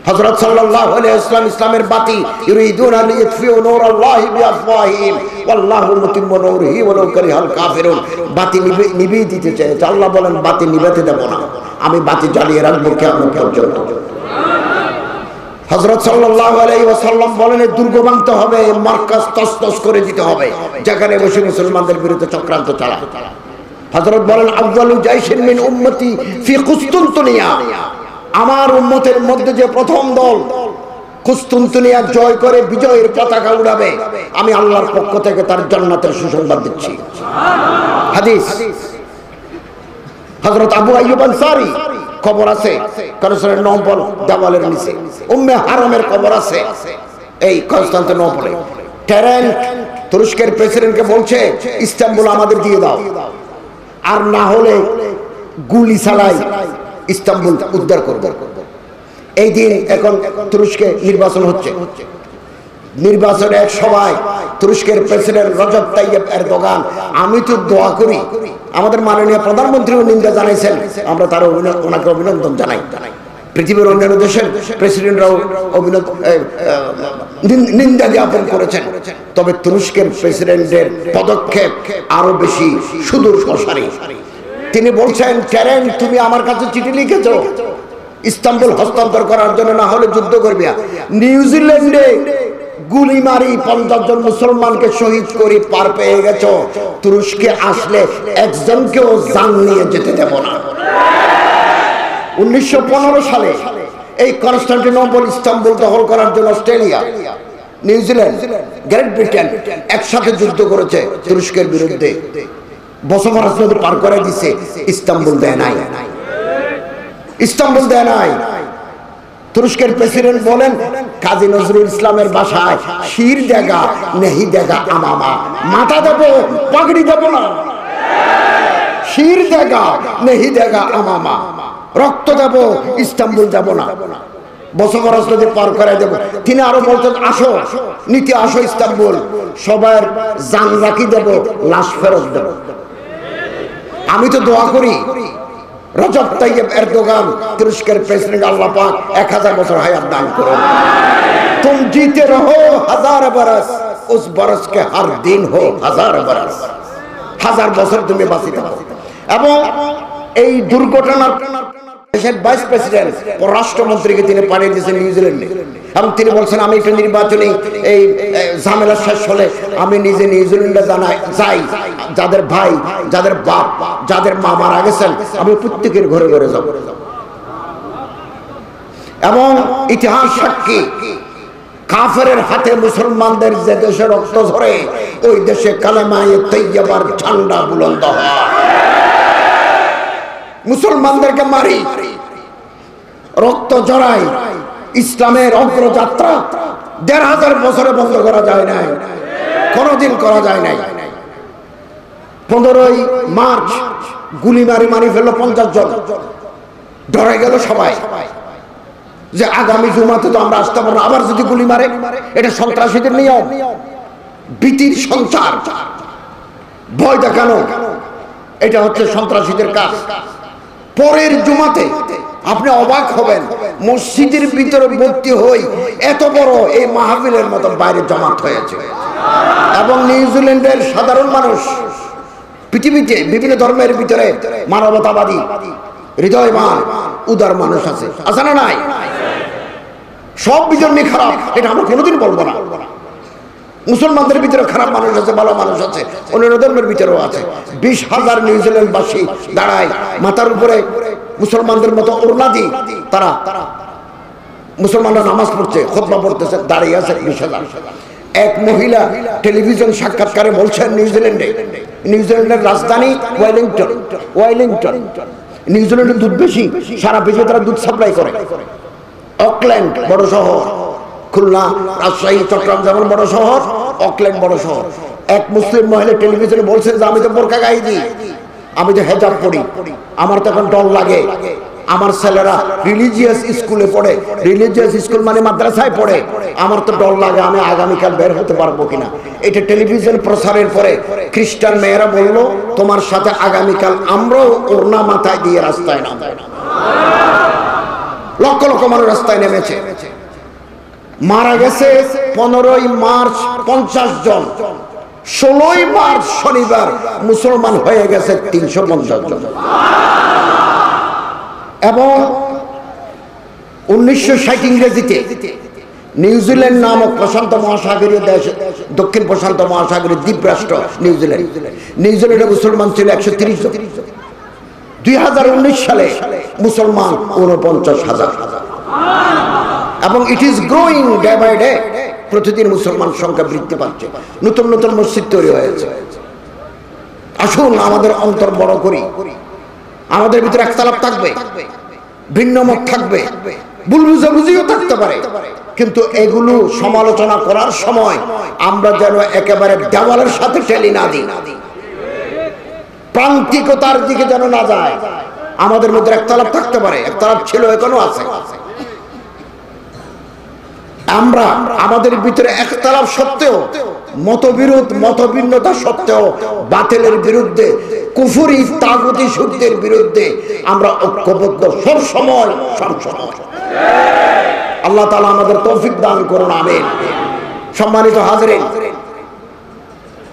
হযরত সাল্লাল্লাহু আলাইহি ওয়াসাল্লাম ইসলামের বাতি ইউরিদুনা লিইতফিউ নূরাল্লাহি বিআফওয়াহিহিম ওয়াল্লাহু মুতিম্মু নূরিহি ওয়ালাউ কারিহাল কাফিরুন। বাতি নিভিয়ে দিতে চায়, আল্লাহ বলেন বাতি নিভাতে দেব না, আমি বাতি জ্বালিয়ে রাখবো কিয়ামত পর্যন্ত। হযরত সাল্লাল্লাহু আলাইহি ওয়াসাল্লাম বলেন দুর্গ ভাঙতে হবে, মার্কাজ তছনছ করে দিতে হবে, যেখানে বসে মুসলমানদের বিরুদ্ধে চক্রান্ত চালায়। হযরত বলেন আফদালু জাইশিন মিন উম্মতি ফি কুস্তুনতুনিয়া, আমার উম্মতের মধ্যে যে প্রথম দল কুস্তুনতুনিয়া জয় করে বিজয়ের পতাকা উড়াবে, আমি আল্লাহর পক্ষ থেকে তার জান্নাতের সুসংবাদ দিচ্ছি। হাদিস। হযরত আবু আইয়ুব আনসারী কবর আছে কনস্টান্টিনোপল দেওয়ালের নিচে, উম্মে হারামের কবর আছে এই কনস্টান্টিনোপলে। টেরেন্ট তুরস্কের প্রেসিডেন্টকে বলছে ইস্তাম্বুল আমাদের দিয়ে দাও, আর না হলে গুলি চালাই ইস্তাম্বুল উদ্ধার করব। এই দিন এখন তুরস্কে নির্বাচন হচ্ছে। নির্বাচনে এক সভায় তুরস্কের প্রেসিডেন্ট রজব তাইয়েব এরদোগান, আমি তো দোয়া করি, আমাদের মাননীয় প্রধানমন্ত্রীও নিন্দা জানাইছেন, আমরা তার ওনাকে অভিনন্দন জানাই। পৃথিবীর অন্যান্য দেশের প্রেসিডেন্টরাও নিন্দা জ্ঞাপন করেছেন, তবে তুরস্কের প্রেসিডেন্টের পদক্ষেপ আরো বেশি সুদূর প্রসারী। তিনি বলছেন, টেরেন্ট তুমি আমার কাছে চিঠি লিখেছো ইস্তাম্বুল হস্তান্তর করার জন্য, না হলে যুদ্ধ করবে। নিউজিল্যান্ডে গুলি মারি 50 জন মুসলমানকে শহীদ করে পার পেয়ে গেছো, তুরস্কে আসলে একজনকেও জান নিয়ে যেতে দেব না। 1915 সালে এই কনস্টান্টিনোপল ইস্তাম্বুল দখল করার জন্য অস্ট্রেলিয়া, নিউজিল্যান্ড, গ্রেট ব্রিটেন একসাথে যুদ্ধ করেছে তুরস্কের বিরুদ্ধে। বসফরাস নদী পার করে দিছে, ইস্তাম্বুল দেয় নাই, ইস্তাম্বুল দেয় নাই। তুরস্কের প্রেসিডেন্ট বলেন কাজী নজরুল ইসলামের ভাষায়, শির দেগা নেহি দেগা আমামা, মাথা দেব পাগড়ি দেব না, শির দেগা নেহি দেগা আমামা, রক্ত দেব ইস্তাম্বুল দেব না, বসফরাস নদী পার করে দেব। তিনি আরো বলতেন আসো নিতে আসো ইস্তাম্বুল, সবার জান রাখি দেব, লাশ ফেরত দেব। আমি তো দোয়া করি রজব তাইয়েব এরদোগান তুরস্কের প্রেসিডেন্ট, আল্লাহ পাক 1000 বছর হায়াত দান করুন। तुम जीते रहो 1000 बरस, उस बरस के हर दिन हो 1000 बरस। 1000 বছর তুমি বাঁচি থাকো। এবং এই দুর্ঘটনার দেশের ভাইস প্রেসিডেন্ট পররাষ্ট্রমন্ত্রীকে তিনি পাঠিয়ে দিয়েছেন নিউজিল্যান্ডে, এবং তিনি বলছেন আমি একটা নির্বাচনী এই ঝামেলা শেষ হলে আমি নিজে নিউজিল্যান্ডে যাই, যাদের ভাই, যাদের বাপ, যাদের মা মারা গেছেন আমি প্রত্যেকের ঘরে ঘরে যাব। এবং ইতিহাস সাক্ষী, কাফেরের হাতে মুসলমানদের যে দেশে রক্ত ঝরে ওই দেশে কালেমায়ে তাইয়্যিবার ঝান্ডা বুলন্দ হয়। মুসলমানদেরকে মারি, রক্ত জড়াই, ইসলামের অগ্রযাত্রা ১৫০০ বছরে বন্ধ করা যায় নাই, কোনদিন করা যায় নাই। 15ই মার্চ গুলি মারি ফেললো 50 জন, ডরে গেল সবাই যে আগামী জুমাতে তো আমরা আসতে পারবো, আবার যদি গুলি মারে। এটা সন্ত্রাসীদের নিয়ম, ভীতির সঞ্চার, ভয় দেখানো, এটা হচ্ছে সন্ত্রাসীদের কাজ। পরের জুমাতে আপনি অবাক হবেন, মসজিদের ভিতরে ভর্তি হই এত বড় এই মাহফিলের মতো বাইরে জমাত হয়েছে। এবং নিউজিল্যান্ডের সাধারণ মানুষ, পৃথিবীতে বিভিন্ন ধর্মের ভিতরে মানবতাবাদী, হৃদয়বান, উদার মানুষ আছে, আছে না নাই? সব বিজন্মী খারাপ এটা আমরা কোনোদিন বলবো না। মুসলমানদের ভিতরে খারাপ মানুষ আছে, ভালো মানুষ আছে, অন্যান্য ধর্মের ভিতরেও আছে। 20,000 নিউজিল্যান্ডবাসী দাঁড়ায়, মাথার উপরে মুসলমানদের মতো ওড়না দিয়ে তারা, মুসলমানরা নামাজ পড়ছে, খুতবা পড়তেছে, দাঁড়িয়ে আছে 20,000। এক মহিলা টেলিভিশন সাক্ষাৎকারে বলছেন নিউজিল্যান্ডের রাজধানী ওয়েলিংটন। নিউজিল্যান্ডের দুধ বেশি, সারা বিশ্বে তারা দুধ সাপ্লাই করে। অকল্যান্ড বড় শহর, খুলনা, রাজশাহী, চট্টগ্রাম যেমন বড় শহর, অকল্যান্ড বড় শহর। এক মুসলিম মহিলা টেলিভিশনে বলছেন যে আমি তো বোরকা গায়ে দিই, আমি তো হেজাব পড়ি, আমার তো এখন ডর লাগে, আমার ছেলেরা রিলিজিয়াস স্কুলে পড়ে, রিলিজিয়াস স্কুল মানে মাদ্রাসায় পড়ে, আমার তো ডর লাগে আমি আগামীকাল বের হতে পারবো কিনা। এটা টেলিভিশন প্রচারের পরে খ্রিস্টান মেয়েরা বললো তোমার সাথে আগামীকাল আমরাও ওড়না মাথায় দিয়ে রাস্তায় নামবো। লক্ষ লক্ষ মানুষ রাস্তায় নেমেছে। মারা গেছে 15ই মার্চ 50 জন, 16ই মার্চ শনিবার মুসলমান হয়ে গেছে 350 জন। এবং 1960 ইংরেজিতে নিউজিল্যান্ড নামক প্রশান্ত মহাসাগরীয় দেশ, দক্ষিণ প্রশান্ত মহাসাগরীয় দ্বীপরাষ্ট্র নিউজিল্যান্ডে মুসলমান ছিল 130 জন। 2019 সালে মুসলমান 49,000। এবং it is growing day by day, প্রতিদিন মুসলমান সংখ্যা বৃদ্ধি পাচ্ছে, নতুন নতুন মসজিদ তৈরি হয়েছে। আসুন আমাদের অন্তর বড় করি, আমাদের ভিতরে একতলাপ থাকবে, ভিন্ন মত থাকবে, ভুল বুঝাবুঝিও থাকতে পারে, কিন্তু এগুলো সমালোচনা করার সময় আমরা যেন একেবারে দেওয়ালের সাথে ঠেলি না দিই, প্রান্তিকতার দিকে যেন না যায়। আমাদের মধ্যে একতলাপ থাকতে পারে, একতলাপ ছিল, এখনো আছে। আমরা আমাদের ভিতরে একতলাপ সত্ত্বেও, মতবিরোধ, মতভিন্নতা সত্ত্বেও, বাতিলের বিরুদ্ধে, কুফরি তাগুতি শক্তির বিরুদ্ধে আমরা ঐক্যবদ্ধ সব সময়। আল্লাহ তাআলা আমাদের তৌফিক দান করুন, আমিন। সম্মানিত হাজরিন,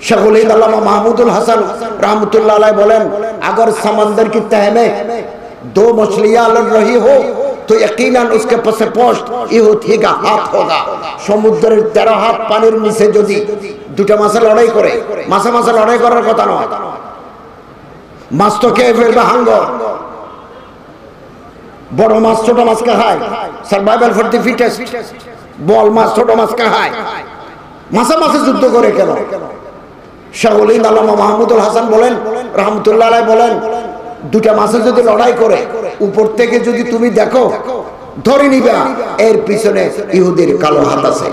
शेखुल हिंद अल्लामा महमूदुल हसन रहमतुल्लाह अलैह बोलें, अगर समंदर की तह में 2 मछलियां लड़ रही हो तो यकीनन उसके पसे पोस्ट इहुदी का हाथ होगा। समुद्रेर 13 हाथ पानिर निचे यदि दुटा माछे लड़ाई करे, माछे माछे लड़ाई करार कथा नय, माछ तो खेये फेलबे हांगो, बड़ माछ छोट माछके खाय, सार्भाइवल फर दि फिटेस्ट, बल माछ छोट माछके खाय, माछे माछे युद्ध करे केन? शेखुल हिंद अल्लामा महमूदुल हसन बोलें रहमतुल्लाह अलैह बोलें, দুটা মাছে যদি লড়াই করে উপর থেকে যদি তুমি দেখো ধরে নিবা এর পিছনে ইহুদির কালো হাত আছে।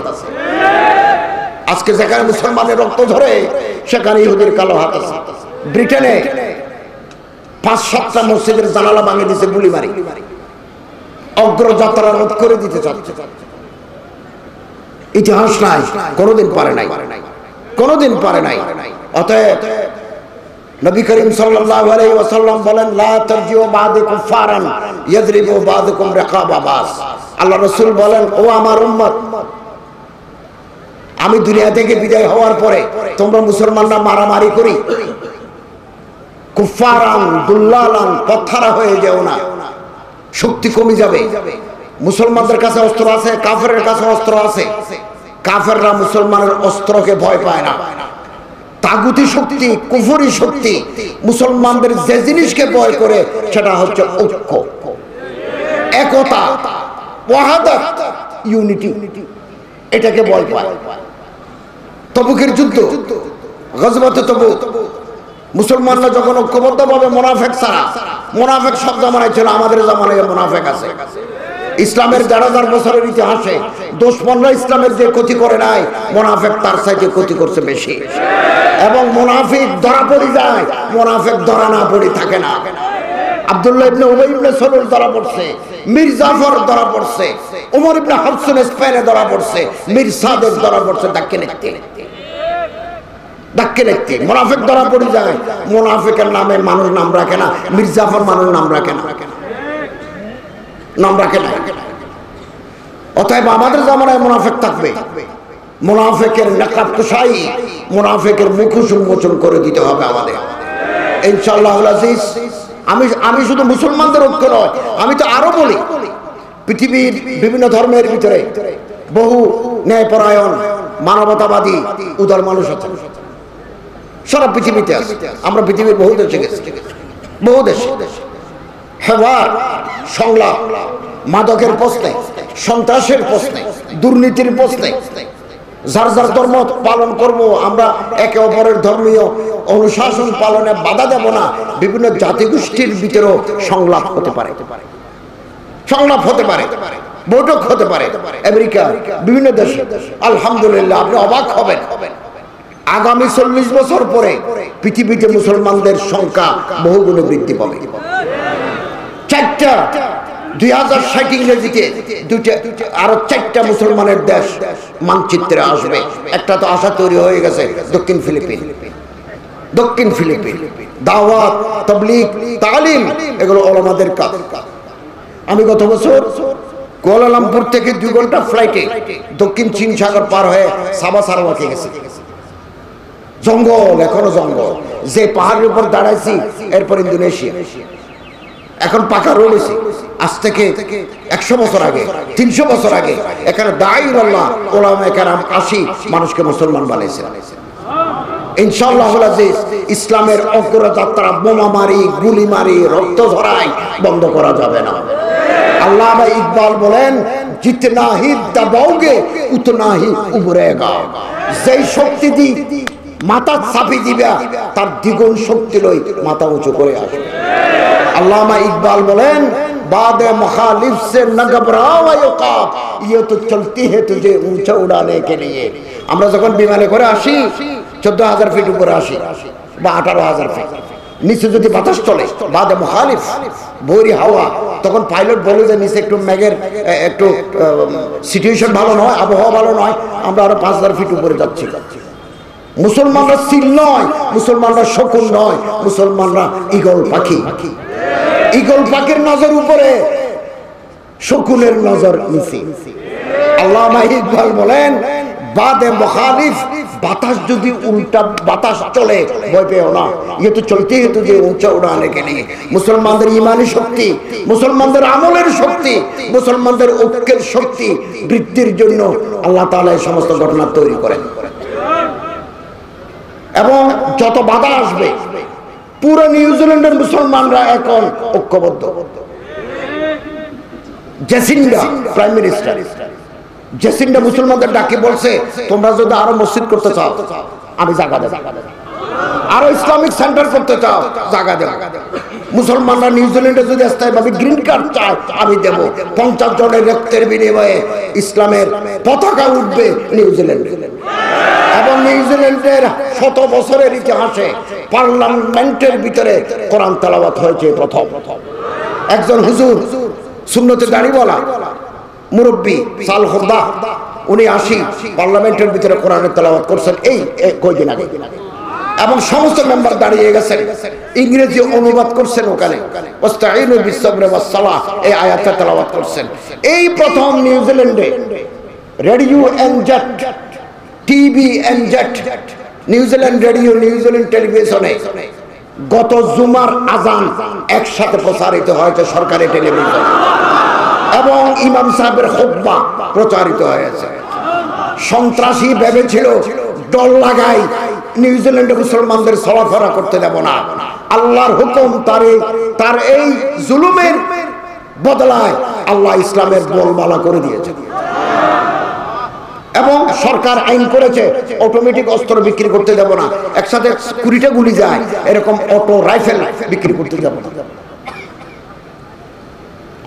আজকে যেখানে মুসলমানের রক্ত ঝরে সেখানে ইহুদির কালো হাত আছে। ব্রিটেনে 5-7টা মসজিদের জানালা ভাঙে দিয়েছে গুলি মারি, অগ্রযাত্রা রোধ করে দিতে চাচ্ছে। ইতিহাস নাই, কোনোদিন পারে নাই, কোনোদিন পারে নাই। অতএব नबी करीम सल्लल्लाहु अलैहि वसल्लम बोलें, ला तरजिउ बादि कुफ्फारन यदरिबु बादुकुम रिकाबा बास। আল্লাহ রাসূল বলেন, ও আমার উম্মত, আমি দুনিয়া থেকে বিদায় হওয়ার পরে তোমরা মুসলমানরা মারামারি করি, কুফফারান দুল্লালান পথরা হয়ে যেও না। শক্তি কমে যাবে। মুসলমানদের কাছে অস্ত্র আছে, কাফেরের কাছে অস্ত্র আছে। কাফেররা মুসলমানের অস্ত্রকে ভয় পায় না। তাগুতি শক্তি, কুফরি শক্তি মুসলমানদের যে জিনিসকে ভয় করে সেটা হচ্ছে ঐক্য, একতা, ওয়াহাদাত, ইউনিটি, এটাকে ভয় পায়। তবুকের যুদ্ধ, গজওয়াতে তবুক, মুসলমানরা যখন ঐক্যবদ্ধভাবে, মুনাফিক ছাড়া, মুনাফিক সব জামানায় ছিল, আমাদের জামানায় মুনাফিক আছে। ইসলামের ১,৫০০ বছরের ইতিহাসে দুশমনরা ইসলামের যে ক্ষতি করে নাই, মুনাফিক তার চাইতে ক্ষতি করছে বেশি। এবং মুনাফিক ধরা পড়ে যায়, মুনাফিক ধরা না পড়ে থাকে না। আব্দুল্লাহ ইবনে উবাই ইবনে সালুল ধরা পড়ছে, মীর জাফর ধরা পড়ছে, ওমর ইবনে হাফসুন স্পেনে ধরা পড়ছে, মীর সাদেক ধরা পড়ছে। ডাক্কে লিখতে মুনাফিক ধরা পড়ে যায়। মুনাফিকের নামে মানুষ নাম রাখে না, মীর জাফর মানুষ নাম রাখে না, নাম রাখে না। অতএব আমাদের জামানায় মুনাফিক থাকবে, মুনাফিকের নাকাব কুশাই, মুনাফিকের মুখোশ উন্মোচন করে দিতে হবে আমাদের, ইনশাআল্লাহুল আজিজ। আমি শুধু মুসলমানদের ঐক্য নয়, আমি তো আরো বলি, পৃথিবীর বিভিন্ন ধর্মের ভিতরে বহু ন্যায়পরায়ণ, মানবতাবাদী, উদার মানুষ আছে, সারা পৃথিবীতে আছে। আমরা পৃথিবীর বহু দেশে গেছি, বহু দেশে হেওয়ার, সংলাপ, মাদকের প্রশ্নে, সন্ত্রাসের প্রশ্নে, দুর্নীতির প্রশ্নে যার যার ধর্ম পালন করব, আমরা একে অপরের ধর্মীয় অনুশাসন পালনে বাধা দেব না। বিভিন্ন জাতিগোষ্ঠীর ভিতরেও সংলাপ হতে পারে, সংলাপ হতে পারে, বৈঠক হতে পারে। আমেরিকা, বিভিন্ন দেশে আলহামদুলিল্লাহ, আপনি অবাক হবেন, আগামী ৪০ বছর পরে পৃথিবীতে মুসলমানদের সংখ্যা বহুগুণে বৃদ্ধি পাবে। 2060 ইংরেজিতে আরো 4টা মুসলমানের দেশ মানচিত্রে আসবে। একটা তো আশা তৈরি হয়ে গেছে, দক্ষিণ ফিলিপিন। দক্ষিণ ফিলিপিন দাওয়াত, তাবলীগ, তালিম, এগুলো ওলামাদের কাজ। আমি গত বছর কুয়ালালামপুর থেকে 2 ঘন্টা ফ্লাইটে দক্ষিণ চীন সাগর পার হয়ে সাবা সারাওয়াকে গেছি। জঙ্গল, এখনো জঙ্গল। যে পাহাড়ের উপর দাঁড়াইছি, এরপর ইন্দোনেশিয়া, এখন পাকা রয়েছে। আজ থেকে 100 বছর আগে, 300 বছর আগে এখানে দাঈউল্লাহ ওলামায়ে কেরাম আসি মানুষকে মুসলমান বানাইছে। ইনশাআল্লাহুল আজিজ, ইসলামের অগ্রযাত্রা বোমামারি, গুলিমারি, রক্ত ঝরাই বন্ধ করা যাবে না। আল্লামা ইকবাল বলেন, জিতনা হি দবাওগে উতনা হি উবরেগা। যেই শক্তি দি মাথা চাপি দিবা, তার দ্বিগুণ শক্তি লই মাথা উঁচু করে আসবে। আল্লামা ইকবাল বলেন, বাদে মুখালিফ সে না ঘবরাও ইকাব, ये तो चलती है तुझे ऊंचा उड़ाने के लिए। আমরা যখন বিমানে করে আসি, 14,000 ফিট উপরে আসি বা 18,000 ফিট নিচে, যদি বাতাস চলে, বাদে মুখালিফ, বৈরী হাওয়া, তখন পাইলট বলে যে নিচে একটু মেঘের, একটু সিচুয়েশন ভালো নয়, আবহাওয়া ভালো নয়, আমরা আরো 5,000 ফিট উপরে যাচ্ছি। মুসলমানরা সিল নয়, মুসলমানরা শকুন নয়, মুসলমানরা ঈগল পাখি। ঈগল পাখির নজর উপরে, শকুনের নজর নিচে। আল্লামা ইকবাল বলেন, বাদে মুখালিফ, বাতাস যদি উল্টা বাতাস চলে, ভয় পেও না, ये तो चलती है तुझे ऊंचा उड़ाने के लिए। মুসলমানদের ইমানি শক্তি, মুসলমানদের আমলের শক্তি, মুসলমানদের ঐক্যের শক্তি বৃদ্ধির জন্য আল্লাহ তাআলা এই সমস্ত ঘটনা তৈরি করেন। এবং যত বাধা আসবে, পুরো নিউজিল্যান্ডের মুসলমানরা এখন ঐক্যবদ্ধ। জেসিন্ডা প্রাইম মিনিস্টার, জেসিন্ডা মুসলমানদের ডাকে বলছে, তোমরা যদি আরো মসজিদ করতে চাও, আমি জায়গা দেব। আরো ইসলামিক সেন্টার করতে চাও, জায়গা দেব। মুসলমানরা নিউজিল্যান্ডে যদি স্থায়ীভাবে গ্রিন কার্ড চায়, আমি দেব। 50 জনের রক্তের বিনিময়ে ইসলামের পতাকা উঠবে নিউজিল্যান্ডে। এবং নিউজিল্যান্ডের 100 বছরের ইতিহাসে পার্লামেন্টের ভিতরে কোরআন তেলাওয়াত হয়েছে প্রথম। একজন হুজুর, সুন্নতে দাড়িওয়ালা মুরব্বী, সাল খুরদা, উনি আসি পার্লামেন্টের ভিতরে কোরআনের তেলাওয়াত করছেন এই কয়েকদিন আগে। এবং সমস্ত মেম্বার দাঁড়িয়ে গেছেন, ইংরেজি অনুবাদ করছেন ওখানে, ওয়াস্তাঈনু বিস-সাবরি ওয়াস-সালাহ, এই আয়াতটা তেলাওয়াত করছেন। এই প্রথম নিউজিল্যান্ডে radio এনজেট, TV এনজেট, New Zealand radio, New Zealand টেলিভিশনে গত জুমার আজান একসাথে প্রচারিত হয়েছে সরকারি টেলিভিশন, এবং ইমাম সাহেবের খুতবা প্রচারিত হয়েছে। সন্ত্রাসী ভেবেছিল ডর লাগাই নিউজিল্যান্ডে মুসলমানদের চলাফেরা করতে দেব না। আল্লাহর হুকুম, তার এই জুলুমের বদলায় আল্লাহ ইসলামের বলবালা করে দিয়েছে, এবং সরকার আইন করেছে অটোমেটিক অস্ত্র বিক্রি করতে দেব না, একসাথে 20টা গুলি যায় এরকম অটো রাইফেল বিক্রি করতে দেব না।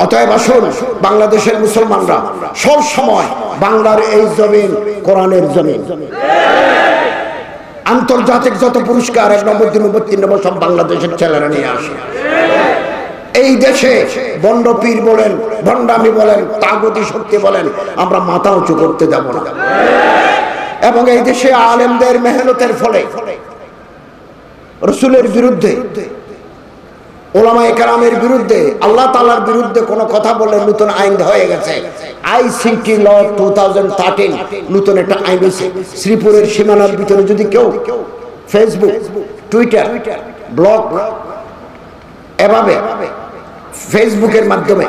অতএব আসুন, বাংলাদেশের মুসলমানরা সব সময় বাংলার এই জমিন কোরআনের জমিন। আন্তর্জাতিক যত পুরস্কার 1 নম্বর 2 নম্বর 3 নম্বর সব বাংলাদেশের ছেলেরা নিয়ে আসে। এই দেশে বন্ড পীর বলেন, ভণ্ডামি বলেন, তাগুতি শক্তি বলেন, আমরা মাথা উঁচু করতে যাব না। এবং এই দেশে আলেমদের মেহনতের ফলে রাসূলের বিরুদ্ধে, ওলামায়ে কেরামের বিরুদ্ধে, আল্লাহ তাআলার বিরুদ্ধে কোনো কথা বলে নতুন আইন হয়ে গেছে। আইসিটি ল 2013 নতুন একটা আইন হয়েছে। শ্রীপুরের সীমানার ভিতরে যদি কেউ ফেসবুক, টুইটার, ব্লগ, এভাবে ফেসবুকের মাধ্যমে,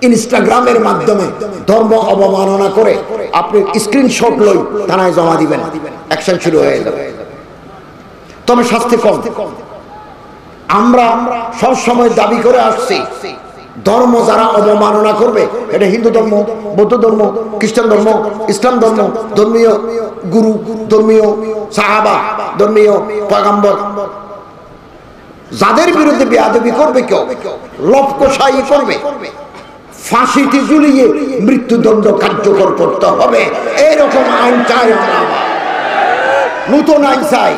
ইনস্টাগ্রামের মাধ্যমে ধর্ম অবমাননা করে আপনি স্ক্রিনশট লই থানায় জমা দিবেন, অ্যাকশন শুরু হয়ে যাবে। তবে শাস্তি কম। আমরা সব সময় দাবি করে আসছি, ধর্ম যারা অবমাননা করবে, এটা হিন্দু ধর্ম, বৌদ্ধ ধর্ম, খ্রিস্টান ধর্ম, ইসলাম ধর্ম, ধর্মীয় গুরু, ধর্মীয় সাহাবা, ধর্মীয় পয়গম্বর, যাদের বিরুদ্ধে বেয়াদবি করবে, কেউ লপকশাই করবে, ফাঁসিতে ঝুলিয়ে মৃত্যুদণ্ড কার্যকর করতে হবে। এইরকম আইন চাই আমরা, নতুন আইন চাই।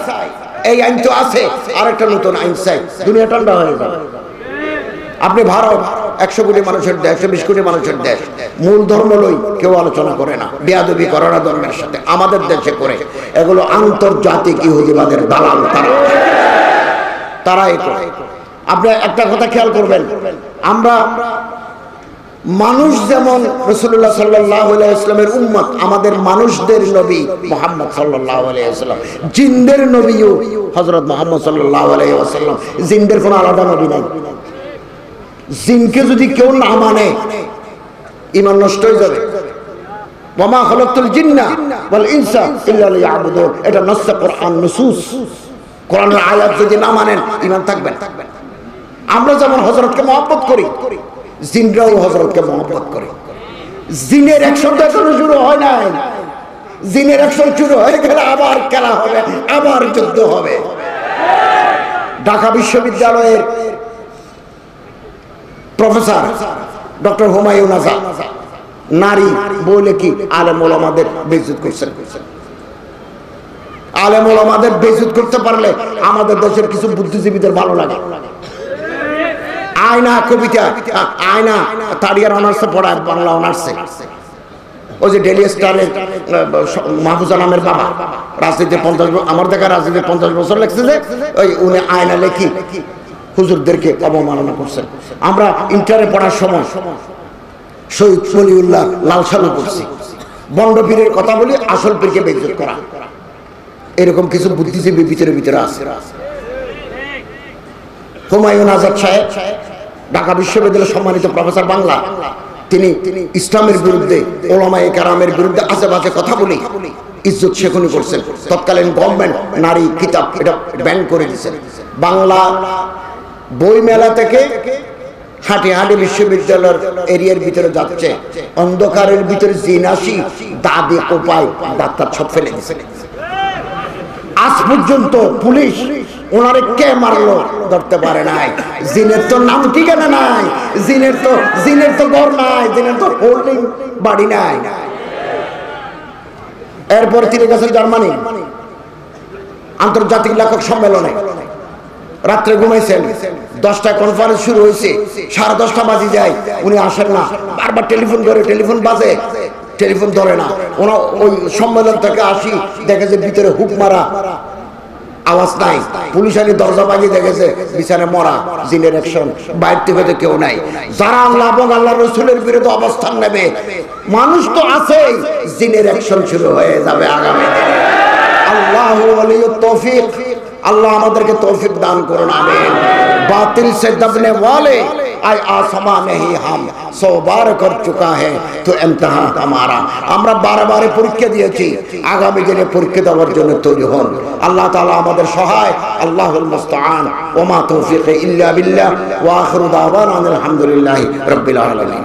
এই আইন তো আছে, আরেকটা নতুন আইন চাই। দুনিয়া ঠান্ডা হয়ে যাবে। আপনি ভারত 100 কোটি মানুষের দেশ, 120 কোটি মানুষের দেশ, মূল ধর্ম লই কেউ আলোচনা করে না, বেয়াদবি করে না ধর্মের সাথে। আমাদের দেশে করে, এগুলো আন্তর্জাতিক ইহুদিবাদের দালাল, তারাই করে। আপনি একটা কথা খেয়াল করবেন, আমরা মানুষ যেমন রাসূলুল্লাহ সাল্লাল্লাহু আলাইহি ওয়াসাল্লামের উম্মত, আমাদের মানুষদের নবী মুহাম্মদ সাল্লাল্লাহু আলাইহি ওয়াসাল্লাম, জিনদের নবীও হযরত মুহাম্মদ সাল্লাল্লাহু আলাইহি ওয়াসাল্লাম। জিনদের কোনো আলাদা নবী নাই। জিনকে যদি কেউ না মানে ঈমান নষ্ট হয়ে যাবে। ওয়া মা খালাকতুল জিন্না ওয়াল ইনসা ইল্লা লিয়াবুদুন, এটা নাসে কোরআন, নুসুস, কোরআনের আয়াত যদি না মানেন ঈমান থাকবে না। আমরা যেমন হযরতকে মহব্বত করি, জিনরাও হযরতকে মহব্বত করে। জিনের অ্যাকশন তো এখনো শুরু হয় নাই। জিনের অ্যাকশন শুরু হয়ে গেলে আবার খেলা হবে, আবার যুদ্ধ হবে। ঢাকা বিশ্ববিদ্যালয়ের প্রফেসর ডক্টর হুমায়ুন আজাদ নারী বলে কি আলেম ওলামাদের বেইজ্জত করছেন। আলেম ওলামাদের বেইজ্জত করতে পারলে আমাদের দেশের কিছু বুদ্ধিজীবীদের ভালো লাগে। আয়না কবিতা, আয়না থার্ড ইয়ার অনার্সে পড়ায়, বাংলা অনার্সে। ওই যে ডেইলি স্টারের মাহফুজা নামের বাবা, রাজনীতির 50, আমার দেখা রাজনীতির 50 বছর লাগছে যে ওই উনি আয়না লেখি হুজুরদেরকে অবমাননা করছেন। আমরা ইন্টারে পড়ার সময় শহীদ ওলিউল্লাহ লালসালু করছি। বন্ড পীরের কথা বলি, আসল পীরকে বেইজ্জত করা, এরকম কিছু বুদ্ধিজীবী ভিতরে আছে। হুমায়ুন আজাদ সাহেব ঢাকা বিশ্ববিদ্যালয়ের সম্মানিত প্রফেসর বাংলা, তিনি ইসলামের বিরুদ্ধে, ওলামায়ে কেরামের বিরুদ্ধে আশেপাশে কথা বলি ইজ্জত শেখুনি করছেন। তৎকালীন গভর্নমেন্ট নারী কিতাব এটা ব্যান করে দিয়েছেন। বাংলা বই মেলা থেকে হাঁটি হাঁটি বিশ্ববিদ্যালয়ের এরিয়ার ভিতরে যাচ্ছে, অন্ধকারের ভিতরে জিনাসি দাদি কোপায় ডাক্তার সব ফেলে দিয়েছে। আজ পর্যন্ত পুলিশ ওনারে কে মারলো ধরতে পারে নাই। জিনের তো নাম ঠিকানা নাই, জিনের তো ঘর নাই, জিনের তো হোল্ডিং বাড়ি নাই। এরপর তিনি গেছেন জার্মানি আন্তর্জাতিক লেখক সম্মেলনে, রাত্রে ঘুমাইছেন। 10টায় কনফারেন্স শুরু হয়েছে, 10:30 বাজে যায়, উনি আসেন না। বারবার টেলিফোন করে, টেলিফোন বাজে, টেলিফোন ধরে না। ওনা ওই সম্মেলন থেকে আসি, দেখে যে ভিতরে হুক মারা, আওয়াজ নাই। পুলিশ আনি দরজা ভাঙিয়ে দেখেছে বিছানে মরা, জিনের অ্যাকশন, বাইরে থেকে তো কেউ নাই। যারা আল্লাহ এবং আল্লাহ রসুলের বিরুদ্ধে অবস্থান নেবে, মানুষ তো আছেই, জিনের অ্যাকশন শুরু হয়ে যাবে আগামী দিনে। আল্লাহু ওয়ালিয়ুত তৌফিক, अल्लाह আমাদেরকে তৌফিক দান করুন আমিন बातिल से दबने वाले आए आसमां नहीं हम 100 बार कर चुका है तो इम्तिहान हमारा আমরা বারবারে পরীক্ষা দিয়েছি আগামী দিনে পরীক্ষা দেওয়ার জন্য তৈরি হন আল্লাহ তাআলা আমাদের সহায় আল্লাহুল মুস্তাআন ওয়া মা তৌফিক ইল্লা বিল্লাহ ওয়া আখিরু দাওয়ানা আলহামদুলিল্লাহি রাব্বিল আলামিন